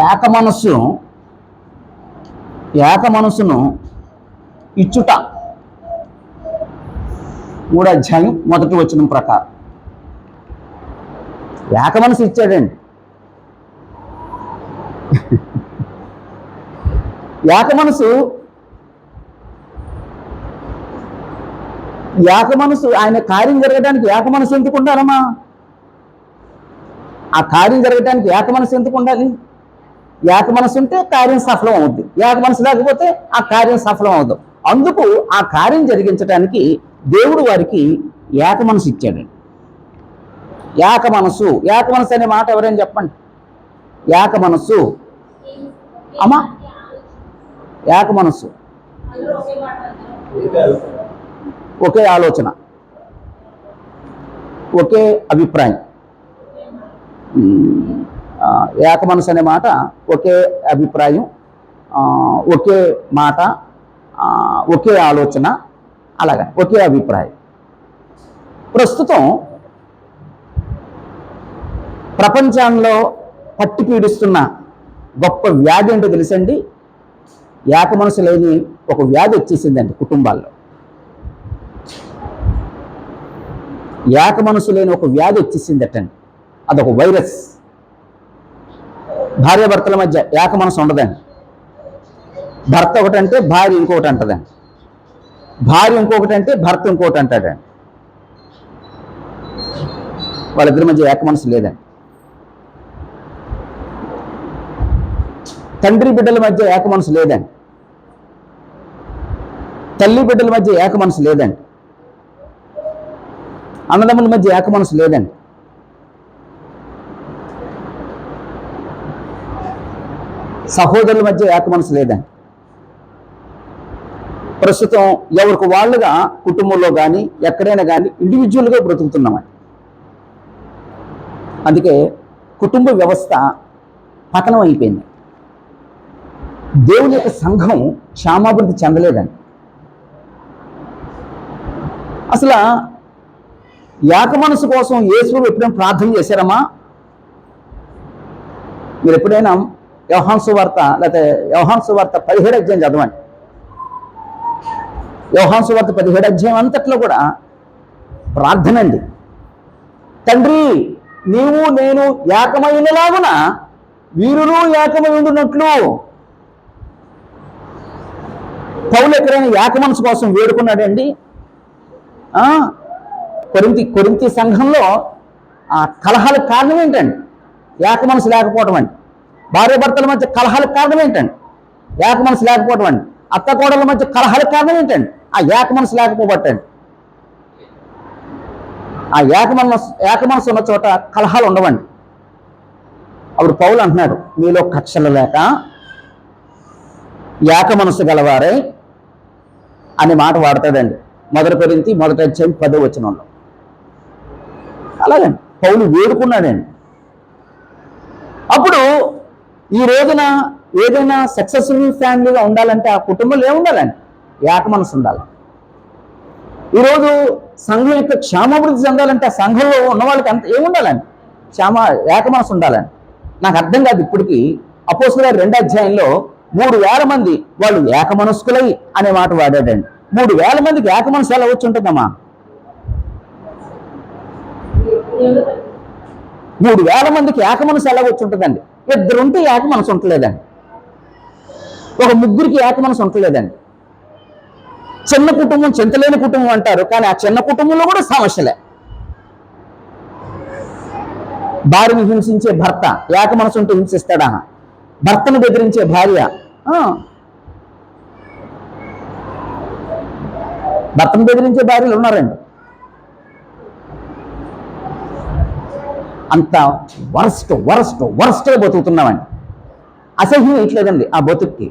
ఏక మనస్సు ఏక మనసును ఇచ్చుట 3వ అధ్యాయం 1వ వచనం ప్రకారం ఏక మనసు ఇచ్చాడండి. ఏక మనసు ఆయన కార్యం జరగడానికి ఏక మనసు ఎందుకు ఉండాలమ్మా? ఆ కార్యం జరగడానికి ఏక మనసు ఎందుకు ఉండాలి? ఏక మనసు ఉంటే కార్యం సఫలం అవుద్ది, ఏక మనసు లేకపోతే ఆ కార్యం సఫలం అవుద్దు. అందుకు ఆ కార్యం జరిగించడానికి దేవుడు వారికి ఏక మనసు ఇచ్చాడండి. ఏక మనసు అనే మాట ఎవరైనా చెప్పండి. ఏక మనసు అమ్మా, ఏక మనసు, ఒకే ఆలోచన, ఒకే అభిప్రాయం. ఏక మనసు అనే మాట ఒకే అభిప్రాయం, ఒకే మాట, ఒకే ఆలోచన, అలాగా ఒకే అభిప్రాయం. ప్రస్తుతం ప్రపంచంలో పట్టి పీడిస్తున్న గొప్ప వ్యాధి ఏంటో తెలుసండి? ఏక మనసు లేని ఒక వ్యాధి వచ్చేసిందండి కుటుంబాల్లో. ఏక మనసు లేని ఒక వ్యాధి వచ్చేసిందటండి. అదొక వైరస్. భార్యాభర్తల మధ్య ఏక మనసు ఉండదండి. భర్త ఒకటంటే భార్య ఇంకొకటి అంటదండి, భార్య ఇంకొకటి అంటే భర్త ఇంకొకటి అంటాడండి. వాళ్ళిద్దరి మధ్య ఏక మనసు లేదండి. తండ్రి బిడ్డల మధ్య ఏక మనసు లేదండి. తల్లి బిడ్డల మధ్య ఏక మనసు లేదండి. అన్నదమ్ముల మధ్య ఏక మనసు లేదండి. సహోదరుల మధ్య ఏక మనసు లేదండి. ప్రస్తుతం ఎవరికి వాళ్ళుగా కుటుంబంలో కానీ ఎక్కడైనా కానీ ఇండివిజువల్గా బ్రతుకుతున్నామండి. అందుకే కుటుంబ వ్యవస్థ పతనం అయిపోయింది. దేవుని యొక్క సంఘం క్షేమాభివృద్ధి చెందలేదండి. అసలు ఏక మనసు కోసం యేసు ఎప్పుడైనా ప్రార్థన చేశారమ్మా? మీరు ఎప్పుడైనా యోహాను సువార్త లేకపోతే యోహాను సువార్త 17వ అధ్యాయం చదవండి. యోహాను సువార్త 17వ అధ్యాయం అంతట్లో కూడా ప్రార్థన అండి. తండ్రి, నీవు నేను ఏకమైనలాగున వీరును ఏకమై ఉండునట్లు. పౌలు ఎక్కడైనా ఏక మనసు కోసం వేడుకున్నాడండి? కొరింథీ సంఘంలో ఆ కలహాలకు కారణం ఏంటండి? ఏక మనసు లేకపోవడం అండి. భార్యాభర్తల మధ్య కలహాలకు కారణం ఏంటండి? ఏక మనసు లేకపోవడం అండి. అత్త కోడల మధ్య కలహాలకు కారణం ఏంటండి? ఆ ఏక మనసు లేకపోబట్టండి. ఆ ఏక మనసు ఉన్న చోట కలహాలు ఉండవండి. అప్పుడు పౌలు అంటున్నాడు, మీలో కక్షలు లేక ఏక మనసు గలవారే అనే మాట వాడతాడండి. 1 కొరింథీ 1వ అధ్యాయం 10వ వచనంలో. అలాగండి పౌలు వేడుకున్నాడండి. అప్పుడు ఈ రోజున ఏదైనా సక్సెస్ఫుల్ ఫ్యామిలీగా ఉండాలంటే ఆ కుటుంబంలో ఏముండాలండి? ఏక మనసు ఉండాలి. ఈరోజు సంఘం యొక్క క్షేమాభివృద్ధి చెందాలంటే ఆ సంఘంలో ఉన్న వాళ్ళకి అంత ఏముండాలండి? ఏక మనసు ఉండాలండి. నాకు అర్థం కాదు ఇప్పటికీ. అపోస్తలుల 2వ అధ్యాయంలో 3,000 మంది వాళ్ళు ఏక మనస్కులై అనే మాట వాడాడండి. 3,000 మందికి ఏక మనసు ఎలా వచ్చి ఉంటుందమ్మా? 3,000 మందికి ఏక మనసు ఎలా వచ్చి ఉంటుందండి? ఇద్దరుంటే ఏక మనసు ఉంటలేదండి. ఒక ముగ్గురికి ఏక మనసు ఉంటలేదండి. చిన్న కుటుంబం చింతలేని కుటుంబం అంటారు, కానీ ఆ చిన్న కుటుంబంలో కూడా సమస్యలే. భార్యను హింసించే భర్త ఏక మనసు ఉంటే హింసిస్తాడా? భర్తను బెదిరించే భార్య, భర్తను బెదిరించే భార్యలు ఉన్నారండి. అంత వరస్ట్గా బతుకుతున్నామండి. అసహ్యం ఇట్లేదండి ఆ బతుక్కి.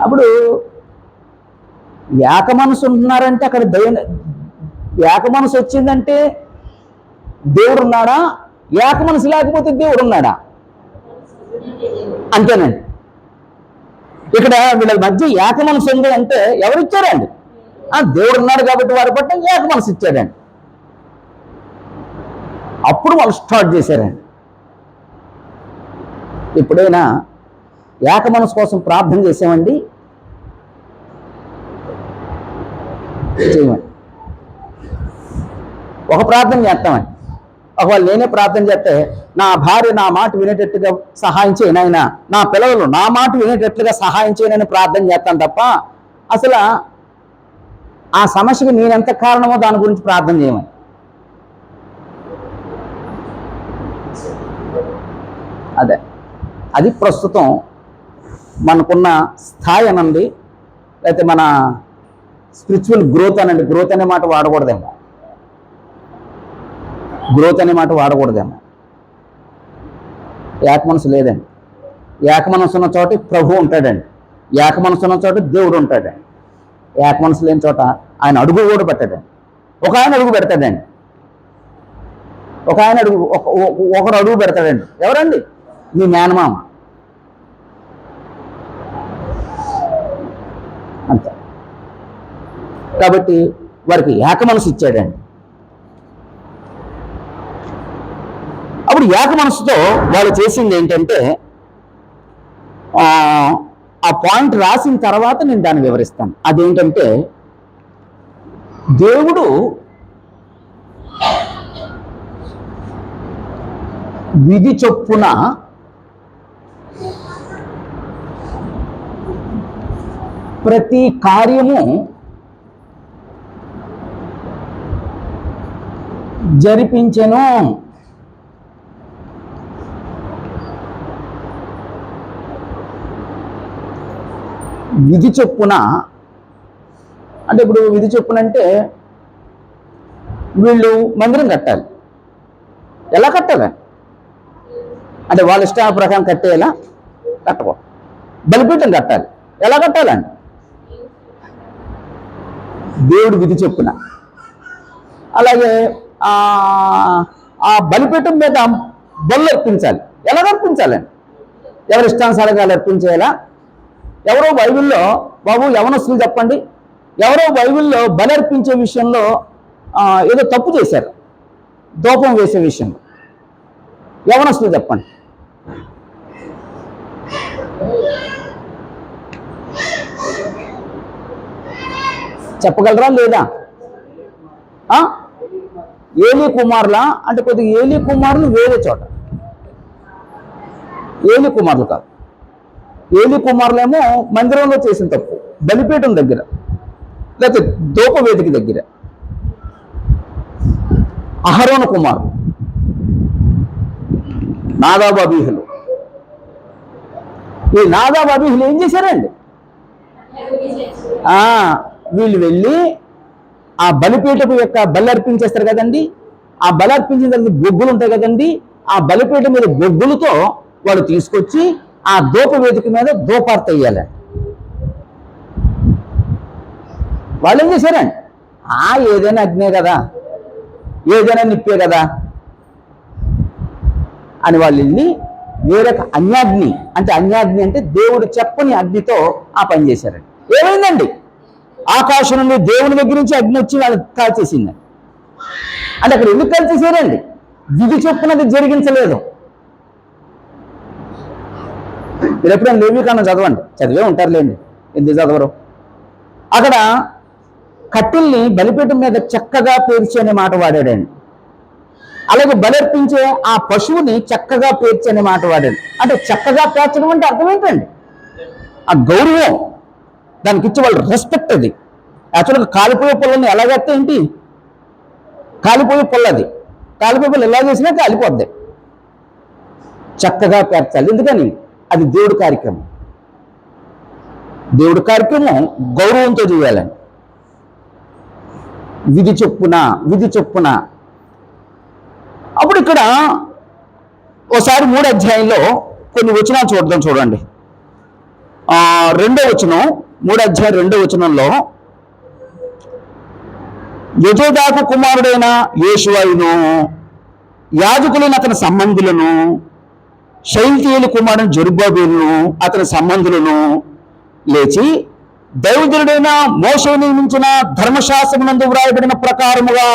అప్పుడు ఏక మనసు ఉంటున్నారంటే అక్కడ ఏక మనసు వచ్చిందంటే దేవుడు ఉన్నాడా? ఏక మనసు లేకపోతే దేవుడు ఉన్నాడా? అంతేనండి. ఇక్కడ వీళ్ళ మధ్య ఏక మనసు ఉంది అంటే ఎవరు ఇచ్చారండి? దేవుడు ఉన్నాడు కాబట్టి వారి పట్ల ఏక మనసు ఇచ్చాడండి. అప్పుడు వాళ్ళు స్టార్ట్ చేశారండి. ఎప్పుడైనా ఏక మనసు కోసం ప్రార్థన చేసామండి? చేయమండి. ఒక ప్రార్థన చేస్తామండి. ఒకవేళ నేనే ప్రార్థన చేస్తే, నా భార్య నా మాట వినేటట్టుగా సహాయం చేయనైనా, నా పిల్లలు నా మాట వినేటట్లుగా సహాయం చేయనని ప్రార్థన చేస్తాను తప్ప అసలు ఆ సమస్యకి నేనెంత కారణమో దాని గురించి ప్రార్థన చేయమని. అదే అది ప్రస్తుతం మనకున్న స్థాయి అనండి, లేకపోతే మన స్పిరిచువల్ గ్రోత్ అనండి. గ్రోత్ అనే మాట వాడకూడదేమో, గ్రోత్ అనే మాట వాడకూడదేమో. ఏక మనసు లేదండి. ఏక మనసు ఉన్న చోట ప్రభు ఉంటాడండి. ఏక మనసు ఉన్న చోట దేవుడు ఉంటాడండి. ఏక మనసు లేని చోట ఆయన అడుగు కూడా పెట్టాడండి. ఒక ఆయన అడుగు పెడతాడండి. ఒకరు అడుగు పెడతాడండి. ఎవరండి? మీ మేనమామ. అంతే. కాబట్టి వారికి ఏక మనసు ఇచ్చాడండి. అప్పుడు ఏక మనసుతో వాళ్ళు చేసింది ఏంటంటే, ఆ పాయింట్ రాసిన తర్వాత నేను దాన్ని వివరిస్తాను. అదేంటంటే, దేవుడు విధి చొప్పున ప్రతి కార్యము జరిపించెను. విధి చొప్పున అంటే, ఇప్పుడు విధి చొప్పున అంటే వీళ్ళు మందిరం కట్టాలి. ఎలా కట్టాలి అంటే వాళ్ళ ఇష్ట ప్రకారం కట్టేలా కట్టకూడదు. బలిపీఠం కట్టాలి. ఎలా కట్టాలండి? దేవుడు విధి చొప్పున. అలాగే ఆ బలిపీఠం మీద బలు అర్పించాలి. ఎలా అర్పించాలండి? ఎవరి ఇష్టానుసారంగా అర్పించేలా. ఎవరో బైబిల్లో, బాబు యవనస్తులు చెప్పండి, ఎవరో బైబిల్లో బలి అర్పించే విషయంలో ఏదో తప్పు చేశారు, దూపం వేసే విషయంలో. యవనస్తులు చెప్పండి. చెప్పగలరా లేదా? ఏలీ కుమారులా అంటే, కొద్దిగా ఏలీ కుమారులు వేరే చోట. ఏలీ కుమారులు కాదు. ఏలీ కుమారులేమో మందిరంలో చేసిన తప్పు, బలిపీఠం దగ్గర, లేకపోతే ధూపవేదిక దగ్గర. అహరోను కుమారులు నాదాబు అబీహులు. ఈ నాదాబు అబీహులు ఏం చేశారండి? వీళ్ళు వెళ్ళి ఆ బలిపీఠపు యొక్క బలి అర్పించేస్తారు కదండి. ఆ బలి అర్పించిన తర్వాత బొగ్గులు ఉంటాయి కదండి. ఆ బలిపీఠం మీద బొగ్గులతో వాళ్ళు తీసుకొచ్చి ఆ ధూపవేదిక మీద ధూపార్తి వేయాలండి. వాళ్ళు ఏం చేశారండి? ఏదైనా అగ్నే కదా, ఏదైనా నిప్పే కదా అని వాళ్ళు వెళ్ళి వేరొక అన్యాగ్ని అంటే దేవుడు చెప్పని అగ్నితో ఆ పని చేశారండి. ఏమైందండి? ఆకాశం నుండి దేవుని దగ్గర నుంచి అగ్ని వచ్చి వాళ్ళు కాల్చేసిందండి. అంటే అక్కడ ఎందుకు కాల్చేసారండి? విధి చొప్పునది జరిగించలేదు. మీరు ఎప్పుడైనా లేవీకాండం చదవండి, చదివే ఉంటారులేండి, ఎందుకు చదవరు. అక్కడ కట్టెల్ని బలిపీఠం మీద చక్కగా పేర్చి అనే మాట వాడాడండి. అలాగే బలర్పించే ఆ పశువుని చక్కగా పేర్చి అనే మాట వాడాడు. అంటే చక్కగా పేర్చడం అంటే అర్థం ఏంటండి? ఆ గౌరవం, దానికి ఇచ్చే వాళ్ళు రెస్పెక్ట్. అది యాక్చువల్గా కాలిపోయే పొలని ఎలాగైతే ఏంటి, కాలిపోయే పొల్లది, కాలిపోయే పొల్లు ఎలా చేసినా కాలిపోద్ది. చక్కగా పేర్చాలి. ఎందుకని? అది దేవుడి కార్యక్రమం. దేవుడి కార్యక్రమం గౌరవంతో చేయాలని. విధి చొప్పున. అప్పుడు ఇక్కడ ఓసారి 3వ అధ్యాయంలో కొన్ని వచనాలు చూడండి. 2వ వచనం, 3వ అధ్యాయం 2వ వచనంలో, యెహోయాదాకు కుమారుడైన యేషువను, యాజకులైన అతని సంబంధులను, షయల్తీయేలు కుమారుడు జెరుబ్బాబెలును అతని సంబంధులను లేచి దైవజనుడైన మోషే నియమించిన ధర్మశాస్త్రమునందు వ్రాయబడిన ప్రకారముగా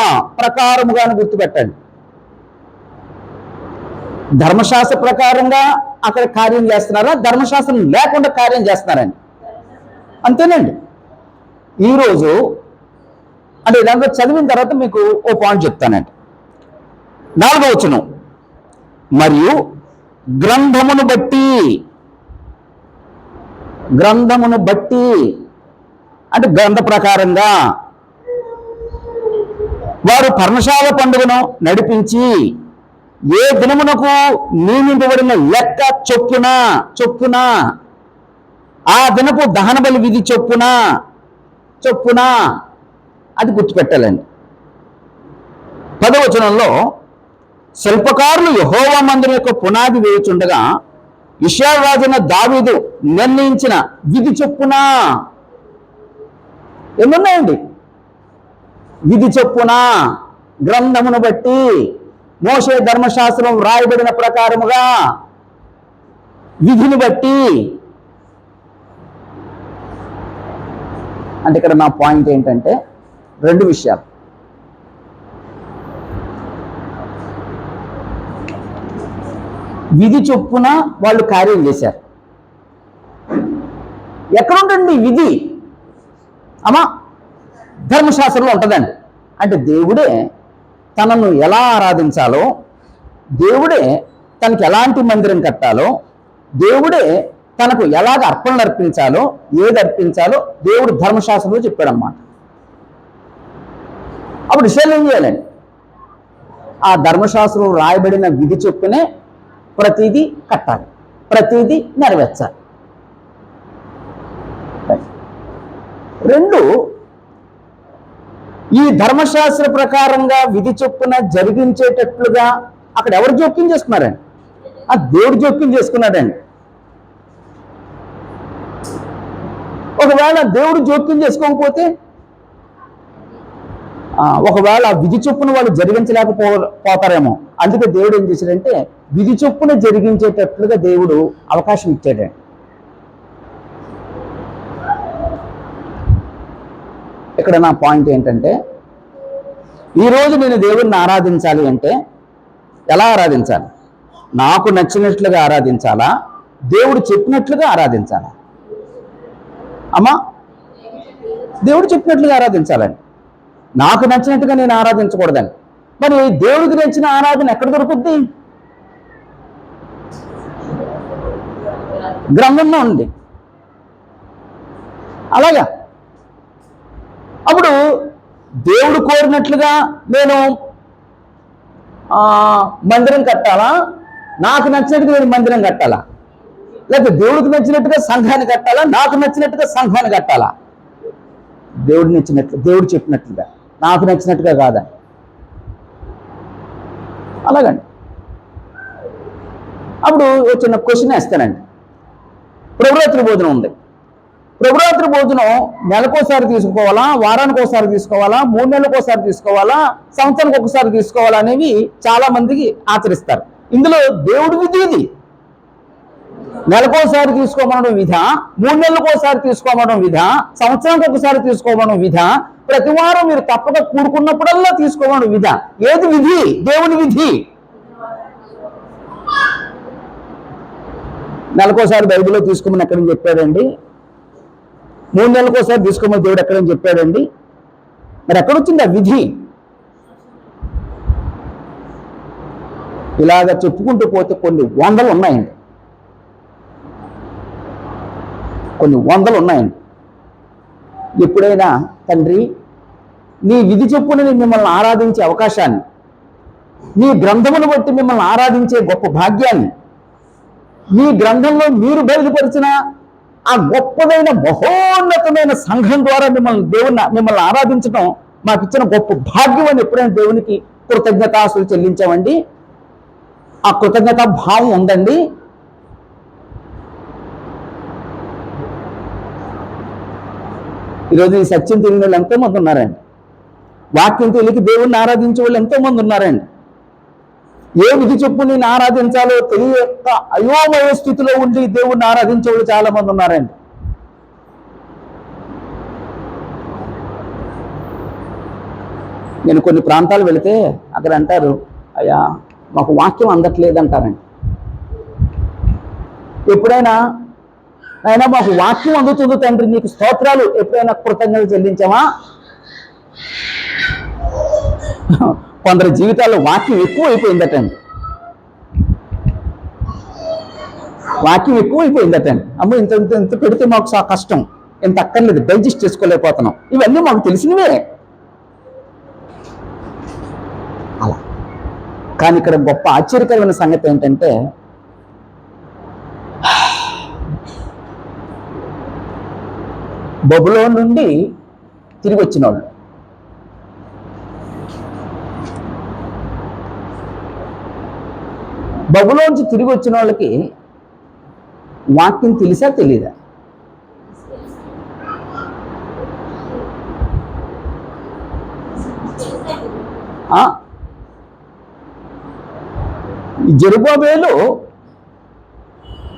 అని గుర్తుపెట్టండి. ధర్మశాస్త్ర ప్రకారంగా అక్కడ కార్యం చేస్తున్నారా, ధర్మశాస్త్రం లేకుండా కార్యం చేస్తున్నారండి? అంతేనండి. ఈరోజు అంటే ఇదంతా చదివిన తర్వాత మీకు ఓ పాయింట్ చెప్తానండి. 4వ వచనం, మరియు గ్రంథమును బట్టి అంటే గ్రంథ ప్రకారంగా వారు పర్ణశాల పండుగను నడిపించి ఏ దినమునకు నియమింపబడిన లెక్క చొప్పున ఆ దినపు దహన బలి విధి చొప్పున అది గుర్తుపెట్టాలండి. 10వ వచనంలో శిల్పకారులు యెహోవా మందిరం యొక్క పునాది వేయుచుండగా ఇశ్రాయేలు రాజైన దావీదు నిర్ణయించిన విధి చొప్పున ఎన్నున్నాయండి? విధి చొప్పున, గ్రంథమును బట్టి, మోషే ధర్మశాస్త్రం రాయబడిన ప్రకారముగా, విధిని బట్టి. అంటే ఇక్కడ నా పాయింట్ ఏంటంటే 2 విషయాలు. విధి చొప్పున వాళ్ళు కార్యం చేశారు. ఎక్కడుంటుంది విధి? అమ్మా ధర్మశాస్త్రంలో ఉంటుందండి. అంటే దేవుడే తనను ఎలా ఆరాధించాలో, దేవుడే తనకి ఎలాంటి మందిరం కట్టాలో, దేవుడే తనకు ఎలాగ అర్పణలు అర్పించాలో, ఏది అర్పించాలో దేవుడు ధర్మశాస్త్రంలో చెప్పాడన్నమాట. అప్పుడు ఇశ్రాయేలు ఏం చేయాలండి? ఆ ధర్మశాస్త్రం రాయబడిన విధి చొప్పునే ప్రతిదీ కట్టాలి, ప్రతిదీ నెరవేర్చాలి. 2, ఈ ధర్మశాస్త్ర ప్రకారంగా విధి చొప్పున జరిగించేటట్లుగా అక్కడ ఎవరు జోక్యం చేసుకున్నారండి? ఆ దేవుడు జోక్యం చేసుకున్నాడండి. ఒకవేళ దేవుడు జోక్యం చేసుకోకపోతే, ఒకవేళ విధి చొప్పున వాళ్ళు జరిగించలేకపోతారేమో. అందుకే దేవుడు ఏం చేశాడంటే విధి చొప్పున జరిగించేటట్లుగా దేవుడు అవకాశం ఇచ్చాడండి. ఇక్కడ నా పాయింట్ ఏంటంటే, ఈరోజు నేను దేవుడిని ఆరాధించాలి అంటే ఎలా ఆరాధించాలి? నాకు నచ్చినట్లుగా ఆరాధించాలా, దేవుడు చెప్పినట్లుగా ఆరాధించాలా? అమ్మా దేవుడు చెప్పినట్లుగా ఆరాధించాలండి. నాకు నచ్చినట్టుగా నేను ఆరాధించకూడదండి. మరి దేవుడికి నచ్చిన ఆరాధన ఎక్కడ దొరుకుద్ది? గ్రంథంలో ఉంది. అలాగా అప్పుడు దేవుడు కోరినట్లుగా నేను మందిరం కట్టాలా, నాకు నచ్చినట్టుగా నేను మందిరం కట్టాలా, లేకపోతే దేవుడికి నచ్చినట్టుగా సంఘాన్ని కట్టాలా, నాకు నచ్చినట్టుగా సంఘాన్ని కట్టాలా? దేవుడు నచ్చినట్లు, దేవుడు చెప్పినట్లుగా, నాకు నచ్చినట్టుగా కాదా? అలాగండి. అప్పుడు చిన్న క్వశ్చన్ వేస్తానండి. ప్రభురాత్రి భోజనం ఉంది. ప్రభురాత్రి భోజనం నెలకోసారి తీసుకోవాలా, వారానికి ఒకసారి తీసుకోవాలా, 3 నెలలకు ఒకసారి తీసుకోవాలా, సంవత్సరానికి ఒకసారి తీసుకోవాలా అనేవి చాలా మందికి ఆచరిస్తారు. ఇందులో దేవుడి విధి ఇది. నెలకోసారి తీసుకోమనడం విధ, 3 నెలలకు ఒకసారి తీసుకోమనడం విధ, సంవత్సరానికి ఒకసారి తీసుకోమనడం విధ, ప్రతి వారం మీరు తప్పక కూడుకున్నప్పుడల్లా తీసుకోమనడం విధ. ఏది విధి? దేవుని విధి. నెలకోసారి బైబిల్లో తీసుకోమని ఎక్కడని చెప్పాడండి? 3 నెలలకు ఒకసారి తీసుకోమని దేవుడు ఎక్కడని చెప్పాడండి? మరి ఎక్కడొచ్చింది ఆ విధి? ఇలాగ చెప్పుకుంటూ పోతే కొన్ని వందలు ఉన్నాయండి, కొన్ని వందలు ఉన్నాయండి. ఎప్పుడైనా తండ్రి నీ విధి చొప్పున మిమ్మల్ని ఆరాధించే అవకాశాన్ని, నీ గ్రంథమును బట్టి మిమ్మల్ని ఆరాధించే గొప్ప భాగ్యాన్ని, మీ గ్రంథంలో మీరు బయలుపరిచిన ఆ గొప్పదైన మహోన్నతమైన సంఘం ద్వారా మిమ్మల్ని ఆరాధించడం మాకు ఇచ్చిన గొప్ప భాగ్యం అని ఎప్పుడైనా దేవునికి కృతజ్ఞతాస్తులు చెల్లించామండి? ఆ కృతజ్ఞతా భావం ఉందండి? ఈరోజు ఈ సత్యం తెలియని వాళ్ళు ఎంతోమంది ఉన్నారండి. వాక్యం తెలియక దేవుణ్ణి ఆరాధించే వాళ్ళు ఎంతోమంది ఉన్నారండి. ఏ విధి చొప్పు నేను ఆరాధించాలో తెలియక అయోమయ స్థితిలో ఉండి దేవుణ్ణి ఆరాధించే వాళ్ళు చాలా మంది ఉన్నారండి. నేను కొన్ని ప్రాంతాలు వెళితే అక్కడ అంటారు, అయ్యా మాకు వాక్యం అందట్లేదు అంటారండి. ఎప్పుడైనా అయినా మాకు వాక్యం అందుతుంది తండ్రి నీకు స్తోత్రాలు ఎప్పుడైనా కృతజ్ఞతలు చెల్లించామా? కొందరి జీవితాల్లో వాక్యం ఎక్కువైపోయిందటండి. వాక్యం ఎక్కువైపోయిందటండి. అమ్మ ఇంత ఇంత ఇంత పెడితే మాకు కష్టం, ఇంత అక్కర్లేదు, డైజెస్ట్ చేసుకోలేకపోతున్నాం. ఇవన్నీ మాకు తెలిసినవే. అలా కానీ ఇక్కడ గొప్ప ఆశ్చర్యకరమైన సంగతి ఏంటంటే బబులోను నుండి తిరిగి వచ్చిన వాళ్ళు బబులోంచి తిరిగి వచ్చిన వాళ్ళకి వాక్యం తెలిసా తెలీదా? జెరుబాబేలు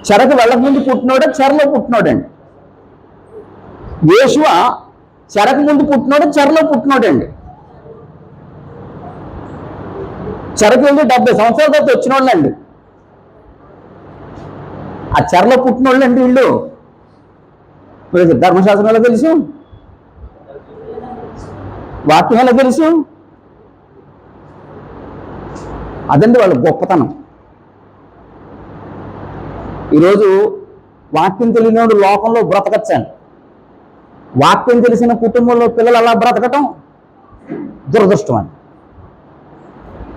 చెరకు వెళ్ళక ముందు పుట్టినోడే, చెరలో పుట్టినోడండి. యేషువ చెరకు ముందు పుట్టినోడు, చెరలో పుట్టినోడండి. చెరకు వెళ్ళి 70 సంవత్సరాల తర్వాత వచ్చిన వాళ్ళండి. ఆ చెరలో పుట్టిన వాళ్ళండి వీళ్ళు. ధర్మశాస్త్రం ఎలా తెలుసు? వాక్యం ఎలా తెలుసు? అదండి వాళ్ళ గొప్పతనం. ఈరోజు వాక్యం తెలియనివాడు లోకంలో బ్రతకచ్చండి. వాక్యం తెలిసిన కుటుంబంలో పిల్లలు అలా బ్రతకటం దురదృష్టం అండి.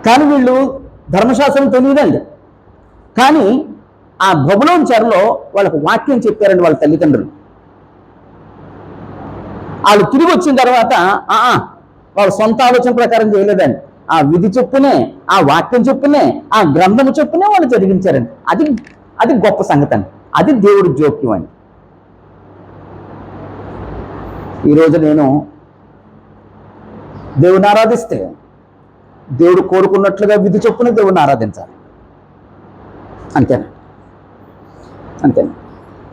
కానీ వీళ్ళు ధర్మశాస్త్రం తెలియదండి. కానీ ఆ బబులోను చెరలో వాళ్ళకు వాక్యం చెప్పారండి వాళ్ళ తల్లిదండ్రులు. వాళ్ళు తిరిగి వచ్చిన తర్వాత వాళ్ళ సొంత ఆలోచన ప్రకారం చేయలేదండి. ఆ విధి చొప్పునే, ఆ వాక్యం చొప్పునే, ఆ గ్రంథము చొప్పునే వాళ్ళు జరిగించారండి. అది గొప్ప సంగతి అండి. అది దేవుడి జోక్యం అండి. ఈరోజు నేను దేవుని ఆరాధిస్తే దేవుడు కోరుకున్నట్లుగా విధి చొప్పున దేవుడిని ఆరాధించాలి. అంతేనా? అంతేనా?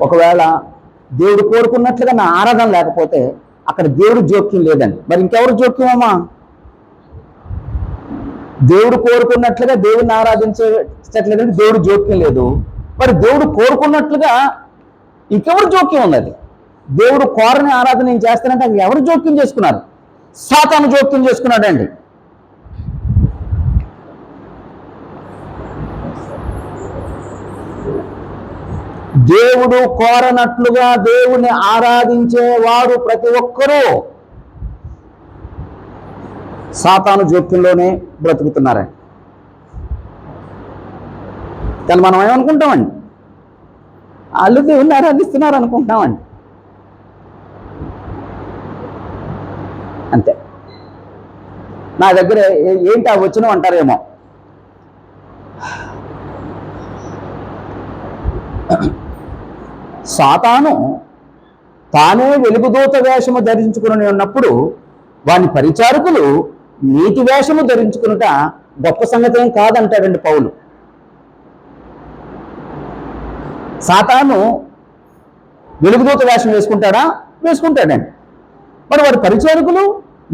ఒకవేళ దేవుడు కోరుకున్నట్లుగా నా ఆరాధన లేకపోతే అక్కడ దేవుడు జోక్యం లేదండి. మరి ఇంకెవరు జోక్యం అమ్మా? దేవుడు కోరుకున్నట్లుగా దేవుడిని ఆరాధించేటట్లేదంటే దేవుడు జోక్యం లేదు. మరి దేవుడు కోరుకున్నట్లుగా ఇంకెవరు జోక్యం ఉన్నది? దేవుడు కోరని ఆరాధన నేను చేస్తానంటే అవి ఎవరు జోక్యం చేసుకున్నారు? సాతాను జోక్యం చేసుకున్నాడండి. దేవుడు కోరనట్లుగా దేవుని ఆరాధించేవారు ప్రతి ఒక్కరూ సాతాను జోక్యంలోనే బ్రతుకుతున్నారండి. కానీ మనం ఏమనుకుంటామండి? వాళ్ళు దేవుణ్ణి ఆరాధిస్తున్నారు అనుకుంటామండి. అంతే. నా దగ్గర ఏంటి ఆ వచనం అంటారేమో. సాతాను తానే వెలుగుదూత వేషము ధరించుకుని ఉన్నప్పుడు వాని పరిచారకులు నీతి వేషము ధరించుకునుట గొప్ప సంగతి ఏం కాదంటాడండి పౌలు. సాతాను వెలుగుదూత వేషం వేసుకుంటాడా? వేసుకుంటాడండి. మరి వారి పరిచారకులు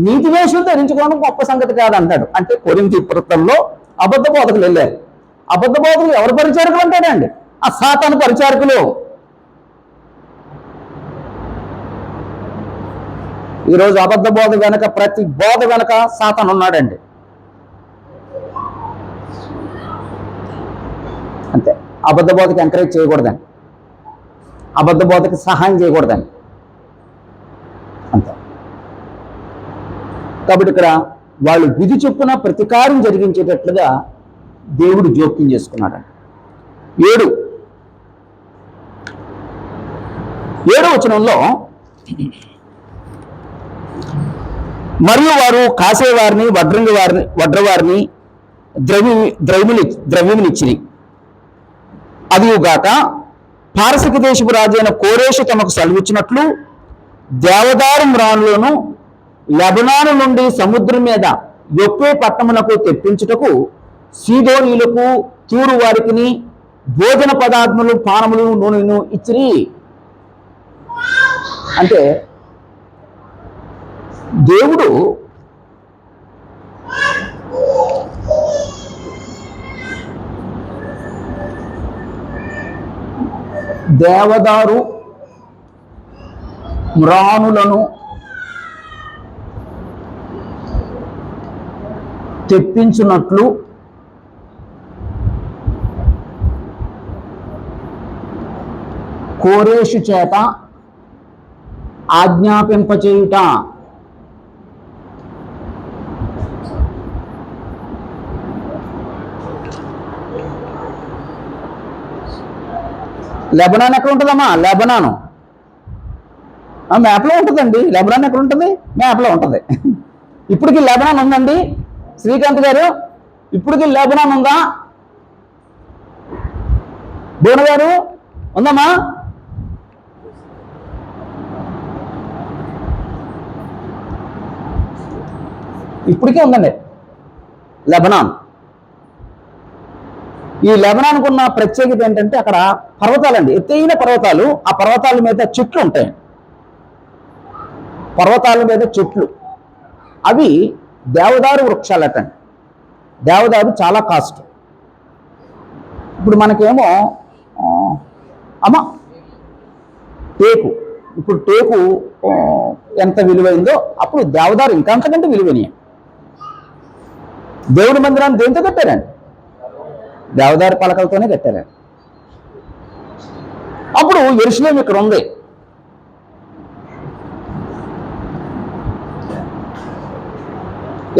నీతి వేషం ధరించుకోవడం గొప్ప సంగతి కాదంటాడు. అంటే కొరింథీ పత్రికలో అబద్ధ బోధకులు వెళ్ళారు. అబద్ధ బోధకులు ఎవరు పరిచారకులు అంటాడండి? ఆ సాతాను పరిచారకులు. ఈరోజు అబద్ధ బోధ వెనక, ప్రతి బోధ వెనక సాతాను ఉన్నాడండి. అంతే. అబద్ధ బోధకి ఎంకరేజ్ చేయకూడదండి. అబద్ధ బోధకి సహాయం చేయకూడదండి. అంతే. కాబట్టి ఇక్కడ వాళ్ళు విధి చొప్పున ప్రతీకారం జరిగించేటట్లుగా దేవుడు జోక్యం చేసుకున్నాడండి. 7వ వచనంలో మరియు వారు కాసేవారిని, వడ్రవారిని ద్రవ్యమునిచ్చిరి. అదిగాక పారసిక దేశపు రాజు అయిన కోరేషు తమకు సెలవిచ్చినట్లు దేవదారు మ్రానులను లెబనాను నుండి సముద్రం మీద యొప్పే పట్టణమునకు తెప్పించుటకు సీదోనీయులకు, తూరు వారికి భోజన పదార్థములు, పానములు, నూనెను ఇచ్చిరి. అంటే దేవుడు దేవదారు మ్రాణులను తెప్పించున్నట్లు కోరేషు చేత ఆజ్ఞాపింపచేయుట. లెబనాన్ ఎక్కడ ఉంటుందమ్మా? లెబనాను మ్యాప్లో ఉంటుందండి. లెబనాన్ ఎక్కడ ఉంటుంది? మ్యాప్లో ఉంటుంది. ఇప్పటికి లెబనాన్ ఉందండి శ్రీకాంత్ గారు? ఇప్పటికి లెబనాన్ ఉందా? బోన గారు ఉందమ్మా? ఇప్పటికే ఉందండి లెబనాన్. ఈ లెబనాన్కు ఉన్న ప్రత్యేకత ఏంటంటే అక్కడ పర్వతాలండి, ఎత్తైన పర్వతాలు. ఆ పర్వతాల మీద చెట్లు ఉంటాయి. పర్వతాల మీద చెట్లు అవి దేవదారు వృక్షాలటండి. దేవదారు చాలా కాస్ట్. ఇప్పుడు మనకేమో అమ్మ టేకు, ఇప్పుడు టేకు ఎంత విలువైందో అప్పుడు దేవదారు ఇంకా అంతకంటే విలువైనవి. దేవుడి మందిరాన్ని దేంతో కట్టారండి? దేవదారు పలకలతోనే కట్టారండి. అప్పుడు యెరూషలేము ఇక్కడ ఉంది.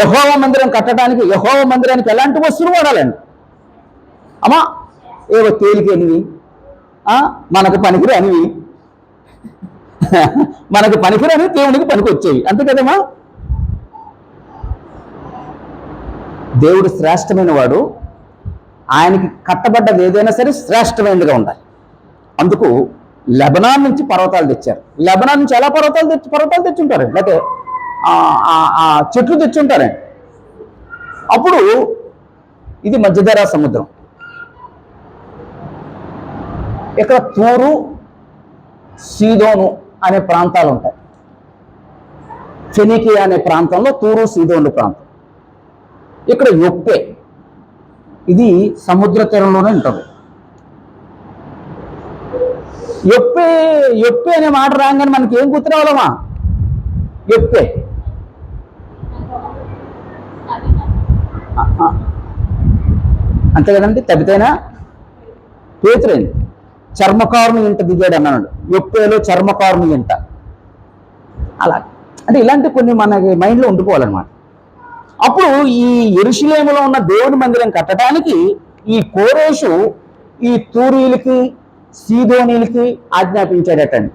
యెహోవా మందిరం కట్టడానికి, యెహోవా మందిరానికి ఎలాంటి వస్తువులు వాడాలండి? అమ్మా ఏవో తేలికనివి, మనకు పనికిరానివి, మనకు పనికిరాని దేవుడికి పనికి వచ్చేవి, అంతే కదమ్మా. దేవుడు శ్రేష్టమైన వాడు. ఆయనకి కట్టబడ్డది ఏదైనా సరే శ్రేష్టమైనదిగా ఉండాలి. అందుకు లెబనాన్ నుంచి పర్వతాలు తెచ్చారు. లెబనాన్ నుంచి ఎలా పర్వతాలు తెచ్చుంటారు, లేకపోతే చెట్లు తెచ్చుంటారండి. అప్పుడు ఇది మధ్యధరా సముద్రం. ఇక్కడ తూరు సీదోను అనే ప్రాంతాలు ఉంటాయి. ఫెనికియా అనే ప్రాంతంలో తూరు సీదోను ప్రాంతం. ఇక్కడ యొప్పే, ఇది సముద్ర తీరంలోనే ఉంటుంది. యొప్పే యొప్పే అనే మాట రాగానే మనకి ఏం గుర్తురావాలమ్మా? యొప్పే అంతే కదండి. తప్పితేనా పేతురైంది. చర్మకారుని ఇంట దిగాడు అన్నాడు. యొప్పేలో చర్మకారుని ఇంట. అలా అంటే ఇలాంటి కొన్ని మనకి మైండ్లో ఉండిపోవాలన్నమాట. అప్పుడు ఈ యెరూషలేములో ఉన్న దేవుని మందిరం కట్టడానికి ఈ కోరేషు ఈ తూరీలకి సీదోనీలకి ఆజ్ఞాపించాడటండి.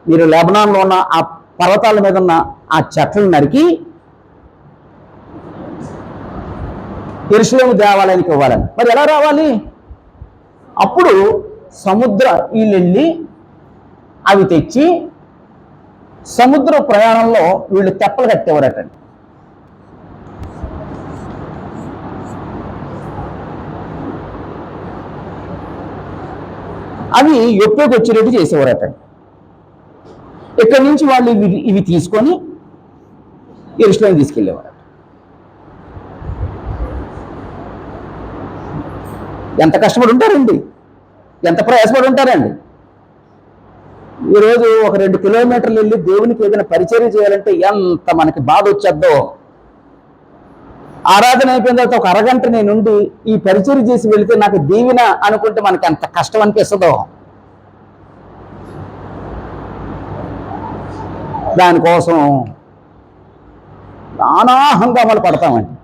మీరు లెబనాన్లో ఉన్న ఆ పర్వతాల మీద ఉన్న ఆ చెట్లను నరికి యెరూషలేము దేవాలయానికి ఇవ్వాలని. మరి ఎలా రావాలి? అప్పుడు సముద్ర వీళ్ళెళ్ళి అవి తెచ్చి సముద్ర ప్రయాణంలో వీళ్ళు తెప్పలు కట్టేవారటండి. అవి యొప్పేకి వచ్చేటట్టు చేసేవారటండి. ఇక్కడి నుంచి వాళ్ళు ఇవి తీసుకొని యెరూషలేము తీసుకెళ్ళేవారు. ఎంత కష్టపడి ఉంటారండి, ఎంత ప్రయాసపడి ఉంటారండి. ఈరోజు ఒక 2 కిలోమీటర్లు వెళ్ళి దేవునికి ఏదైనా పరిచర్య చేయాలంటే ఎంత మనకి బాధ వచ్చేద్దో. ఆరాధన అయిపోయిన తర్వాత ఒక అరగంట నేనుండి ఈ పరిచర్య చేసి వెళితే నాకు దీవెన అనుకుంటే మనకి ఎంత కష్టం అనిపిస్తుందో. దానికోసం నానా హంగామాలు పడతామండి.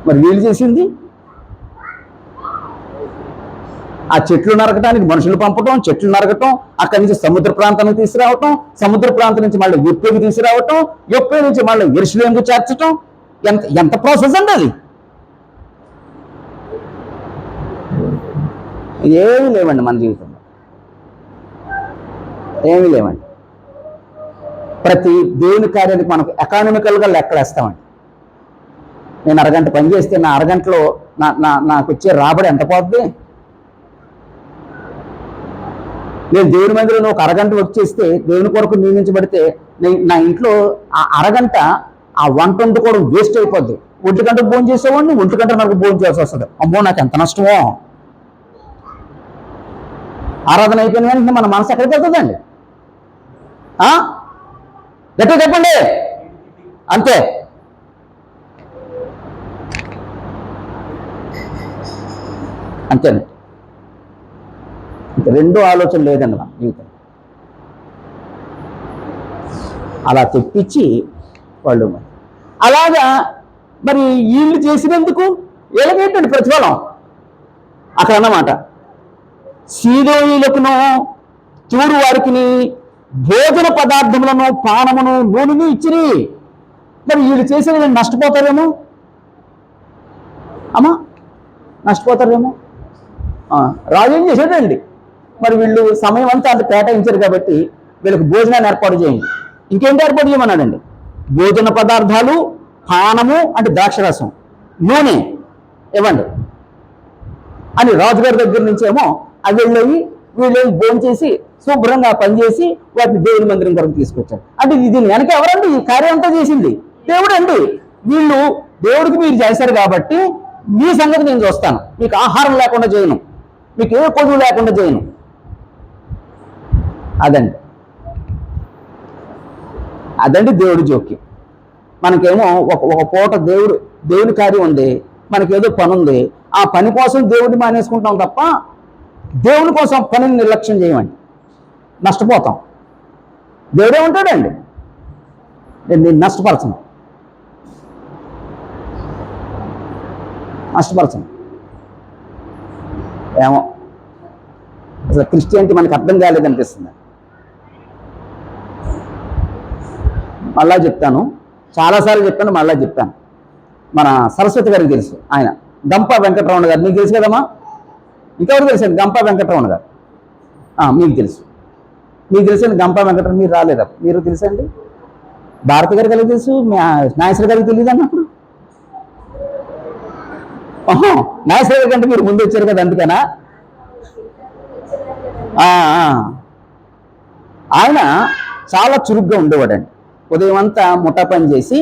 మరి వీళ్ళు చేసింది ఆ చెట్లు నరకటానికి మనుషులు పంపటం, చెట్లు నరకటం, అక్కడి నుంచి సముద్ర ప్రాంతానికి తీసుకురావటం, సముద్ర ప్రాంతం నుంచి మళ్ళీ యొప్పేకి తీసుకురావటం, యొప్పే నుంచి మళ్ళీ యెరూషలేముకు చేర్చటం. ఎంత ప్రాసెస్ అండి అది. ఏమీ లేవండి మన జీవితంలో, ఏమీ లేవండి. ప్రతి దేవుని కార్యానికి మనకు ఎకానమికల్గా లెక్కలేస్తామండి. నేను అరగంట పని చేస్తే నా అరగంటలో నాకు వచ్చే రాబడి ఎంత పోతుంది? నేను దేవుని మందిరంలో ఒక అరగంట వర్క్ చేస్తే, దేవుని కొరకు నియమించబడితే నా ఇంట్లో ఆ అరగంట ఆ వంట వండుకోవడం వేస్ట్ అయిపోద్ది. 1 గంటకు భోజనం చేసేవాడిని 1 గంట నాకు భోజనం చేయాల్సి వస్తుంది. అమ్మో నాకు ఎంత నష్టమో. ఆరాధన అయిపోయిన వెంటనే మన మనసు ఎక్కడికి వెళ్తుందండి? గట్టిగా చెప్పండి. అంతే. అంతేనండి. రెండో ఆలోచన లేదండి మన జీవితం. అలా తెప్పించి వాళ్ళు అలాగా మరి వీళ్ళు చేసినందుకు వీళ్ళకేంటండి ప్రతిఫలం? అక్కడ అన్నమాట, సీదోనీలకును తూరు వారికి భోజన పదార్థములను పానమును నూనెను ఇచ్చిరి. మరి వీళ్ళు చేసేది నష్టపోతారేమో అమ్మా, నష్టపోతారేమో. రాజు ఏం చేశాడండి, మరి వీళ్ళు సమయం అంతా అంత కేటాయించారు కాబట్టి వీళ్ళకి భోజనాన్ని ఏర్పాటు చేయండి. ఇంకేంటి ఏర్పాటు చేయమన్నాడండి? భోజన పదార్థాలు, పానము అంటే ద్రాక్షరసం, నూనె ఇవ్వండి అని రాజుగారి దగ్గర నుంచి ఏమో అవి వెళ్ళి వీళ్ళు భోజనం చేసి శుభ్రంగా పనిచేసి వాటిని దేవుని మందిరం కొరకు తీసుకొచ్చారు. అంటే దీని వెనక ఎవరండి ఈ కార్యం అంతా చేసింది? దేవుడు అండి. వీళ్ళు దేవుడికి మీరు చేశారు కాబట్టి మీ సంగతి నేను చూస్తాను. మీకు ఆహారం లేకుండా చేయను, మీకు ఏ కొడుకు లేకుండా చేయను. అదండి దేవుడి జోక్యం. మనకేమో ఒక పూట దేవుని కార్యం ఉంది, మనకేదో పని ఉంది, ఆ పని కోసం దేవుడిని మానేసుకుంటాం తప్ప దేవుని కోసం పనిని నిర్లక్ష్యం చేయమండి, నష్టపోతాం. దేవుడే ఉంటాడండి, నేను నష్టపరచను. ఏమో అసలు క్రిస్టియానిటీ మనకు అర్థం కాలేదనిపిస్తుంది. మళ్ళా చెప్తాను, చాలాసార్లు చెప్పాను, మళ్ళా చెప్తాను. మన సరస్వతి గారికి తెలుసు, ఆయన గంప వెంకటరమణ గారు. మీకు తెలుసు కదమ్మా? ఇంకెవరు తెలుసండి? గంప వెంకటరమణ గారు. మీకు తెలుసండి గంప వెంకటరమణ. మీరు రాలేదా? మీరు తెలుసండి? భారతి గారికి ఎలా తెలుసు? నాగేశ్వర గారికి తెలియదు అన్నప్పుడు. నాగేశ్వర గారి కంటే మీరు ముందు వచ్చారు కదా, అందుకనా? ఆయన చాలా చురుగ్గా ఉండేవాడండి. ఉదయం అంతా ముఠా పని చేసి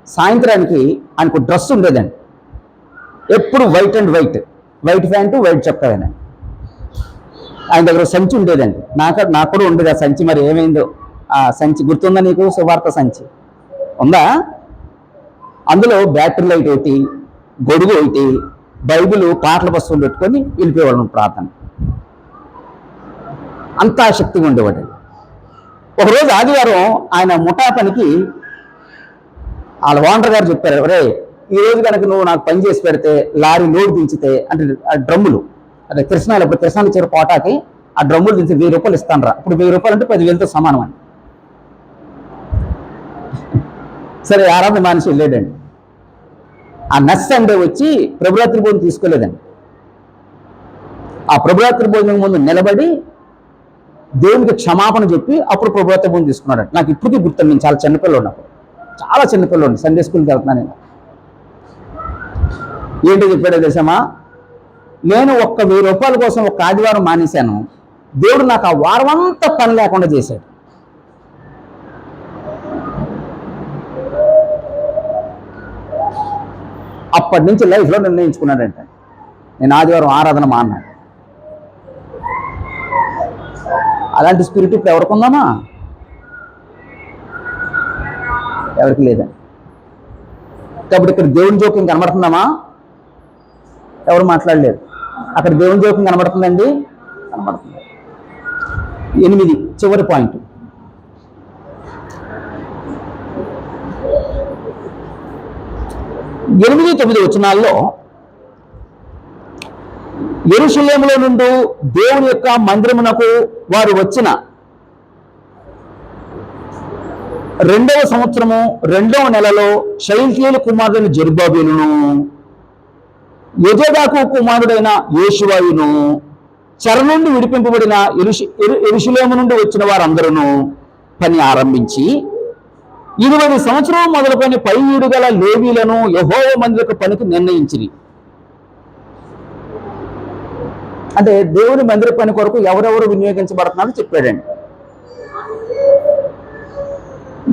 సాయంత్రానికి ఆయనకు డ్రెస్ ఉండేదండి, ఎప్పుడు white and white pant white చొక్కానండి. ఆయన దగ్గర సంచి ఉండేదండి, నాకు కూడా ఉండేది ఆ సంచి. మరి ఏమైందో ఆ సంచి గుర్తుందా నీకు? సువార్త సంచి ఉందా? అందులో బ్యాటరీ లైట్ ఒకటి, గొడుగు ఒకటి, బైబిల్, పాటల పుస్తకం పెట్టుకొని వెళ్ళిపోయేవాళ్ళం ప్రార్థన. అంత శక్తిగా ఉండేవాడండి. ఒకరోజు ఆదివారం ఆయన ముఠా పనికి వాళ్ళ ఓనర్ గారు చెప్పారు, రే ఈ రోజు కనుక నువ్వు నాకు పని చేసి పెడితే, లారీ లోడ్ దించితే, అంటే ఆ డ్రమ్ములు, అదే కృష్ణాలు ఇచ్చారు కోటాకి, ఆ డ్రమ్ములు దించి 1000 రూపాయలు ఇస్తాను రా. ఇప్పుడు 1000 రూపాయలు అంటే 10,000తో సమానం అని. సరే ఆరాధన మనిషి వెళ్ళాడండి. ఆ నెక్స్ట్ సండే వచ్చి ప్రభురాత్రి భోజనం తీసుకోలేదండి. ఆ ప్రభురాత్రి భోజనం ముందు నిలబడి దేవునికి క్షమాపణ చెప్పి అప్పుడు ప్రభురాత్రి భోజనం తీసుకున్నాడు. నాకు ఇప్పటికీ గుర్తు, నేను చాలా చిన్నపిల్లలు ఉన్నప్పుడు, చాలా చిన్నపిల్లలు, సండే స్కూల్కి వెళ్తున్నాను నేను. ఏంటో చెప్పాడో తెలుసామా? నేను 1000 రూపాయల కోసం ఒక ఆదివారం మానేశాను, దేవుడు నాకు ఆ వారం అంతా పని లేకుండా చేశాడు. అప్పటి నుంచి లైఫ్లో నిర్ణయించుకున్నాడంటే నేను ఆదివారం ఆరాధన మాన్నాడు. అలాంటి స్పిరిట్ ఇప్పుడు ఎవరికి ఉందామా? ఎవరికి లేదండి. కాబట్టి ఇక్కడ దేవుని జోక్యం కనబడుతుందామా? ఎవరు మాట్లాడలేదు. అక్కడ దేవుని జోక్యం కనబడుతుందండి, కనబడుతుంది. 8 చివరి పాయింట్. ఎనిమిది 9 వచనాల్లో యెరూషలేములో నుండి దేవుని యొక్క మందిరమునకు వారు వచ్చిన 2వ సంవత్సరము 2వ నెలలో షయల్తీయేలు కుమారుడైన జెరుబ్బాబెలును, యెహోజాదాకు కుమారుడైన యేషువయును, చెర నుండి విడిపింపబడిన యెరూషలేము నుండి వచ్చిన వారందరూ పని ఆరంభించి 20 సంవత్సరం మొదలుకొని పైయూడు గల లేవీలను యెహోవా మందిరపు పనికి నిర్ణయించిరి. అంటే దేవుని మందిర పని కొరకు ఎవరెవరు వినియోగించబడుతున్నారో చెప్పాడండి.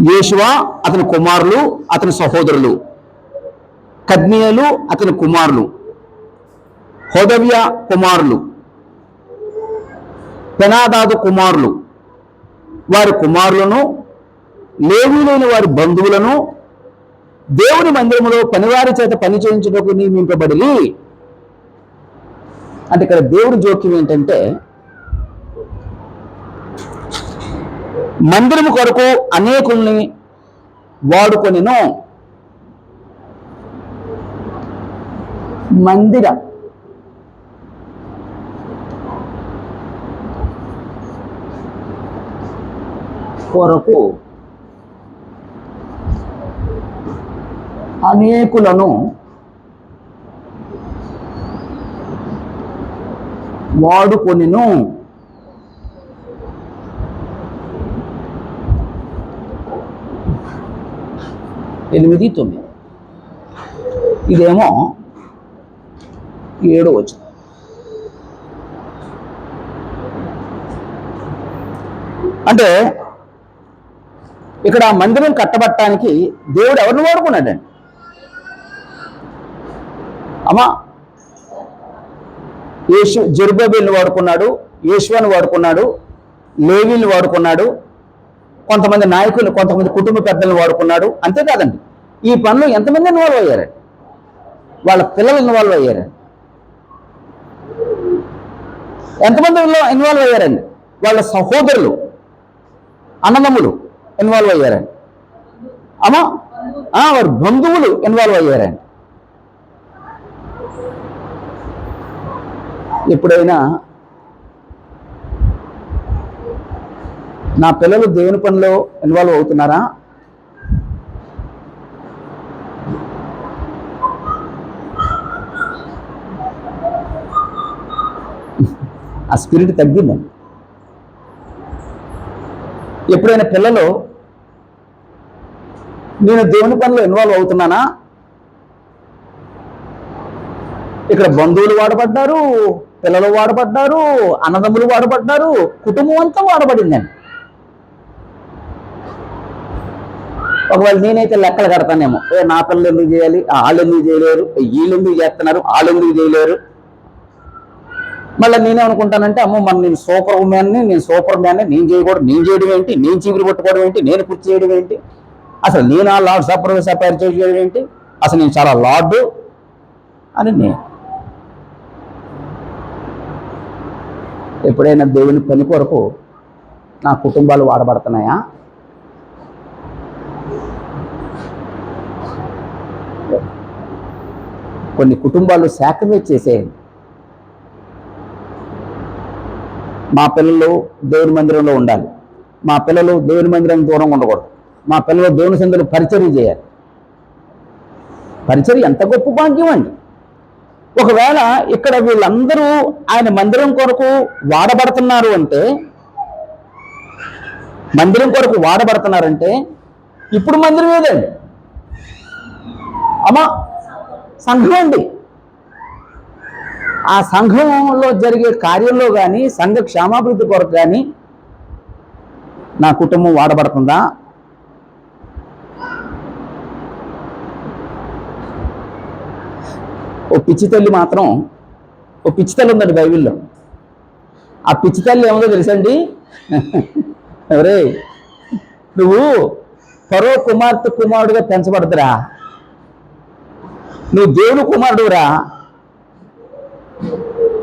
యేషువ అతని కుమారులు, అతని సహోదరులు, కద్మియేలు అతని కుమారులు, హోదవ్య కుమారులు, పెనాదాదు కుమారులు వారి కుమారులను, లేవీలైన వారి బంధువులను దేవుని మందిరములో పనివారి చేత పని చేయించుటకు నియమింపబడి. అంటే ఇక్కడ దేవుడి జోక్యం ఏంటంటే, మందిరము కొరకు అనేకుల్ని వాడుకొనిను. మందిర కొరకు అనేకులను వాడుకొనిను. 8, 9 ఇదేమో 7 వచనం. అంటే ఇక్కడ మందిరం కట్టబట్టడానికి దేవుడు ఎవరిని వాడుకున్నాడండి? అమ్మా, జెరుబ్బాబెలుని వాడుకున్నాడు, యేషువను వాడుకున్నాడు, లేవీని వాడుకున్నాడు, కొంతమంది నాయకులు, కొంతమంది కుటుంబ పెద్దలను వాడుకున్నాడు. అంతేకాదండి, ఈ పనులు ఎంతమంది ఇన్వాల్వ్ అయ్యారండి? వాళ్ళ పిల్లలు ఇన్వాల్వ్ అయ్యారండి. ఎంతమంది ఇన్వాల్వ్ అయ్యారండి? వాళ్ళ సహోదరులు, అన్నదమ్ములు ఇన్వాల్వ్ అయ్యారండి. అమ్మా, వారి బంధువులు ఇన్వాల్వ్ అయ్యారండి. ఎప్పుడైనా నా పిల్లలు దేవుని పనిలో ఇన్వాల్వ్ అవుతున్నారా? ఆ స్పిరిట్ తగ్గిందండి. ఎప్పుడైనా పిల్లలు నేను దేవుని పనిలో ఇన్వాల్వ్ అవుతున్నానా? ఇక్కడ బంధువులు వాడబడ్డారు, పిల్లలు వాడబడ్డారు, అన్నదమ్ములు వాడబడ్డారు, కుటుంబం అంతా వాడబడిందండి. ఒకవేళ నేనైతే లెక్కలు కడతానేమో, నా పిల్లలు ఎందుకు చేయాలి, వాళ్ళు ఎందుకు చేయలేరు, వీళ్ళు ఎందుకు చేస్తున్నారు, వాళ్ళు ఎందుకు చేయలేరు. మళ్ళీ నేనేమనుకుంటానంటే, అమ్మో నేను సూపర్ మ్యాన్ని, నేను సూపర్ మ్యాన్ని, నేను చేయకూడదు, నేను చేయడం ఏంటి, నేను చీపురు పట్టుకోవడం ఏంటి, నేను కుర్చీ చేయడం ఏంటి, అసలు నేను ఆ లార్డ్ సపర్ చేయడం ఏంటి, అసలు నేను చాలా లార్డు అని నేను. ఎప్పుడైనా దేవుని పని కొరకు నా కుటుంబాలు వాడబడుతున్నాయా? కొన్ని కుటుంబాలు సాక్రిఫైస్ చేసేయండి. మా పిల్లలు దేవుని మందిరంలో ఉండాలి, మా పిల్లలు దేవుని మందిరం దూరంగా ఉండకూడదు, మా పిల్లలు దేవుని సందులో పరిచర్య చేయాలి. పరిచర్య ఎంత గొప్ప భాగ్యం అండి. ఒకవేళ ఇక్కడ వీళ్ళందరూ ఆయన మందిరం కొరకు వాడబడుతున్నారు అంటే, మందిరం కొరకు వాడబడుతున్నారంటే ఇప్పుడు మందిరం ఏదండి? అమ్మా, సంఘం అండి. ఆ సంఘంలో జరిగే కార్యంలో కానీ, సంఘ క్షేమాభివృద్ధి కొరకు కానీ నా కుటుంబం వాడబడుతుందా? ఓ పిచ్చి తల్లి మాత్రం, ఓ పిచ్చి తల్లి ఉందండి బైబిల్లో. ఆ పిచ్చి తల్లి ఏముందో తెలుసండి? ఎవరే, నువ్వు ఫరో కుమారుడుగా పెంచబడదురా, నువ్వు దేవుని కుమారుడురా,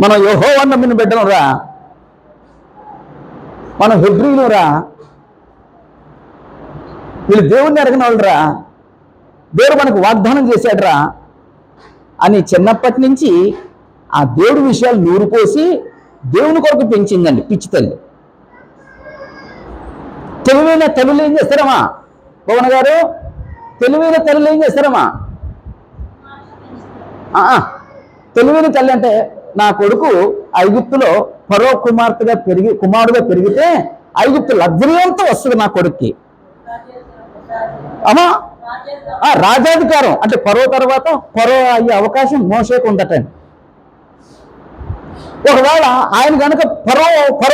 మనం యెహోవా నమ్మిన బిడ్డను రా, మనం హెబ్రీలు రా, వీళ్ళు దేవుణ్ణి ఎరగిన వాళ్ళు రా, దేవుడు మనకు వాగ్దానం చేశాడు రా అని చిన్నప్పటి నుంచి ఆ దేవుడి విషయాలు నూరుపోసి దేవుని కొరకు పెంచిందండి పిచ్చి తల్లి. తెలివైన తల్లులు ఏం చేస్తారమ్మా పవన్ గారు? తెలివైన తల్లులు ఏం చేస్తారమ్మా? తెలివైన తల్లి అంటే, నా కొడుకు ఐగుప్తులో ఫరో కుమారుడుగా పెరిగితే ఐగుప్తు లగ్జరీ అంతా వస్తుంది నా కొడుక్కి. అమ్మా, రాజాధికారం అంటే ఫరో తర్వాత ఫరో అయ్యే అవకాశం మోషేకు ఉందటండి. ఒకవేళ ఆయన కనుక ఫరో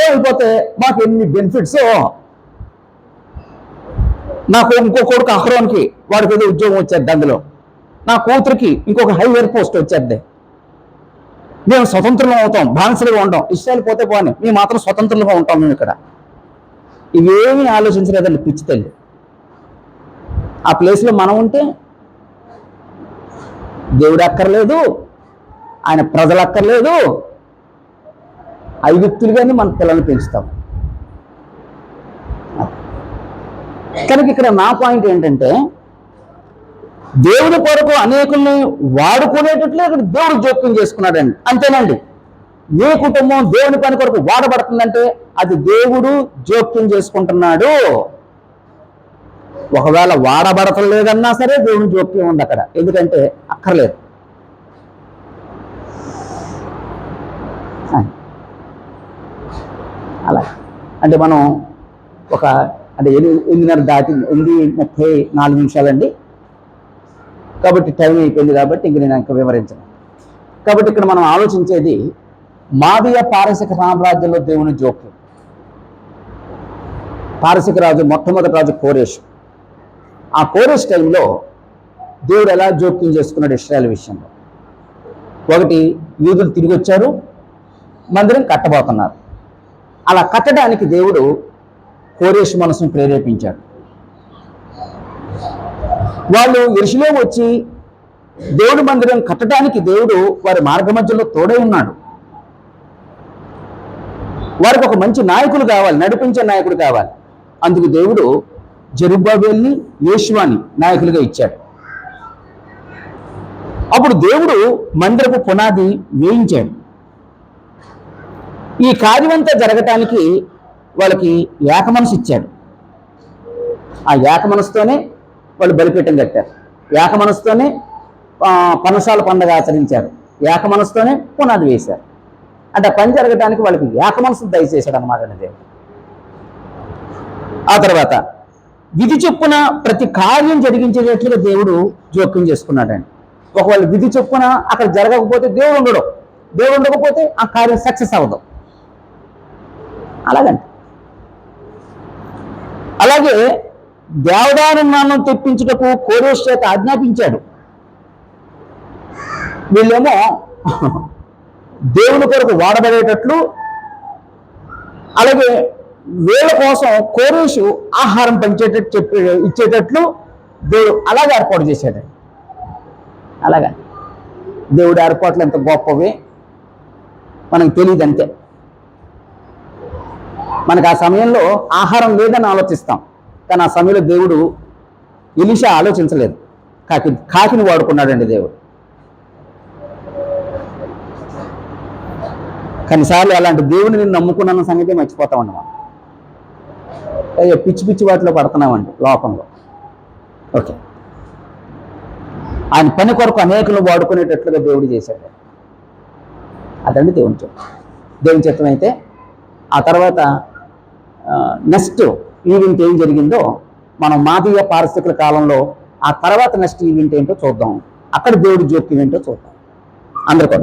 అయిపోతే మాకు ఎన్ని బెనిఫిట్స్. నాకు ఇంకో కొడుకు అహరోన్కి, వాడికి ఏదో ఉద్యోగం వచ్చేది, అందులో నా కూతురికి ఇంకొక హైవేర్ పోస్ట్ వచ్చేద్ది. మేము స్వతంత్రంగా అవుతాం, బానిసలుగా ఉంటాం. ఇస్రాయల్ పోతే పోని, మేము మాత్రం స్వతంత్రంగా ఉంటాం మేము ఇక్కడ. ఇవేమీ ఆలోచించలేదండి పిచ్చి తల్లి. ఆ ప్లేస్లో మనం ఉంటే దేవుడు అక్కర్లేదు, ఆయన ప్రజలు అక్కర్లేదు, ఐగుప్తులుగానే మన పిల్లల్ని పెంచుతాం. కనుక ఇక్కడ నా పాయింట్ ఏంటంటే, దేవుడి కొరకు అనేకుల్ని వాడుకునేటట్లే ఇక్కడ దేవుడు జోక్యం చేసుకున్నాడండి. అంతేనండి. మీ కుటుంబం దేవుని పని కొరకు వాడబడుతుందంటే అది దేవుడు జోక్యం చేసుకుంటున్నాడు. ఒకవేళ వాడబడతలేదన్నా సరే దేవుని జోక్యం ఉంది అక్కడ. ఎందుకంటే అక్కర్లేదు. అలా అంటే మనం అంటే 8:30 దాటి 8:34 కాబట్టి టైం అయిపోయింది. కాబట్టి ఇంక నేను ఇంకా వివరించను. కాబట్టి ఇక్కడ మనం ఆలోచించేది మాదీయ పారసిక సామ్రాజ్యంలో దేవుని జోక్యం. పారసిక రాజు, మొట్టమొదటి రాజు కోరేషు. ఆ కోరేష్ టైంలో దేవుడు ఎలా జోక్యం చేసుకున్నాడు ఇశ్రాయేలు విషయంలో. ఒకటి, యూదులు తిరిగి వచ్చారు, మందిరం కట్టబోతున్నారు. అలా కట్టడానికి దేవుడు కోరేషు మనసును ప్రేరేపించాడు. వాళ్ళు యెరూషలేము వచ్చి దేవుడి మందిరం కట్టడానికి దేవుడు వారి మార్గ మధ్యలో తోడై ఉన్నాడు. వారికి ఒక మంచి నాయకులు కావాలి, నడిపించే నాయకుడు కావాలి. అందుకు దేవుడు జెరుబ్బాబెల్ని, యేషువాని నాయకులుగా ఇచ్చాడు. అప్పుడు దేవుడు మందిరపు పునాది వేయించాడు. ఈ కార్యమంతా జరగటానికి వాళ్ళకి ఏక మనసు ఇచ్చాడు. ఆ ఏక మనసుతోనే వాళ్ళు బలిపీఠం కట్టారు. ఏక మనసుతోనే పనసాల పండుగ ఆచరించారు. ఏక మనసుతోనే పునాది వేశారు. అంటే పని జరగడానికి వాళ్ళకి ఏక మనసు దయచేశాడు అన్నమాట దేవుడు. ఆ తర్వాత విధి చొప్పున ప్రతి కార్యం జరిగించేటట్లుగా దేవుడు జోక్యం చేసుకున్నాడండి. ఒకవేళ విధి చొప్పున అక్కడ జరగకపోతే దేవుడు ఉండకపోతే ఆ కార్యం సక్సెస్ అవ్వదు. అలాగే దేవదారుణ్ణం తెప్పించుటకు కోరేషు చేత ఆజ్ఞాపించాడు. వీళ్ళేమో దేవుని కొరకు వాడబడేటట్లు, అలాగే వీళ్ళ కోసం కోరేషు ఆహారం ఇచ్చేటట్లు దేవుడు అలాగే ఏర్పాటు చేశాడు. అలాగా దేవుడి ఏర్పాట్లు ఎంత గొప్పవి మనకు తెలియదు అంతే. మనకు ఆ సమయంలో ఆహారం లేదని ఆలోచిస్తాం, కానీ ఆ సమయంలో దేవుడు ఎలీషా ఆలోచించలేదు. కాకిని వాడుకున్నాడండి దేవుడు. కొన్నిసార్లు అలాంటి దేవుడిని నేను నమ్ముకున్న సంగతి మర్చిపోతామండి. మనం పిచ్చి పిచ్చి వాటిలో పడుతున్నామండి లోకంలో. ఓకే, ఆయన పని కొరకు అనేకులు వాడుకునేటట్లుగా దేవుడు చేశాడు. అదండి దేవుని చిత్తం అయితే ఆ తర్వాత నెక్స్ట్ ఈవెంట్ ఏం జరిగిందో మనం మాదీయ పారసికుల కాలంలో ఆ తర్వాత నెక్స్ట్ ఈవెంట్ ఏంటో చూద్దాం. అక్కడ దేవుడి జోక్యం ఏంటో చూద్దాం. అందరికీ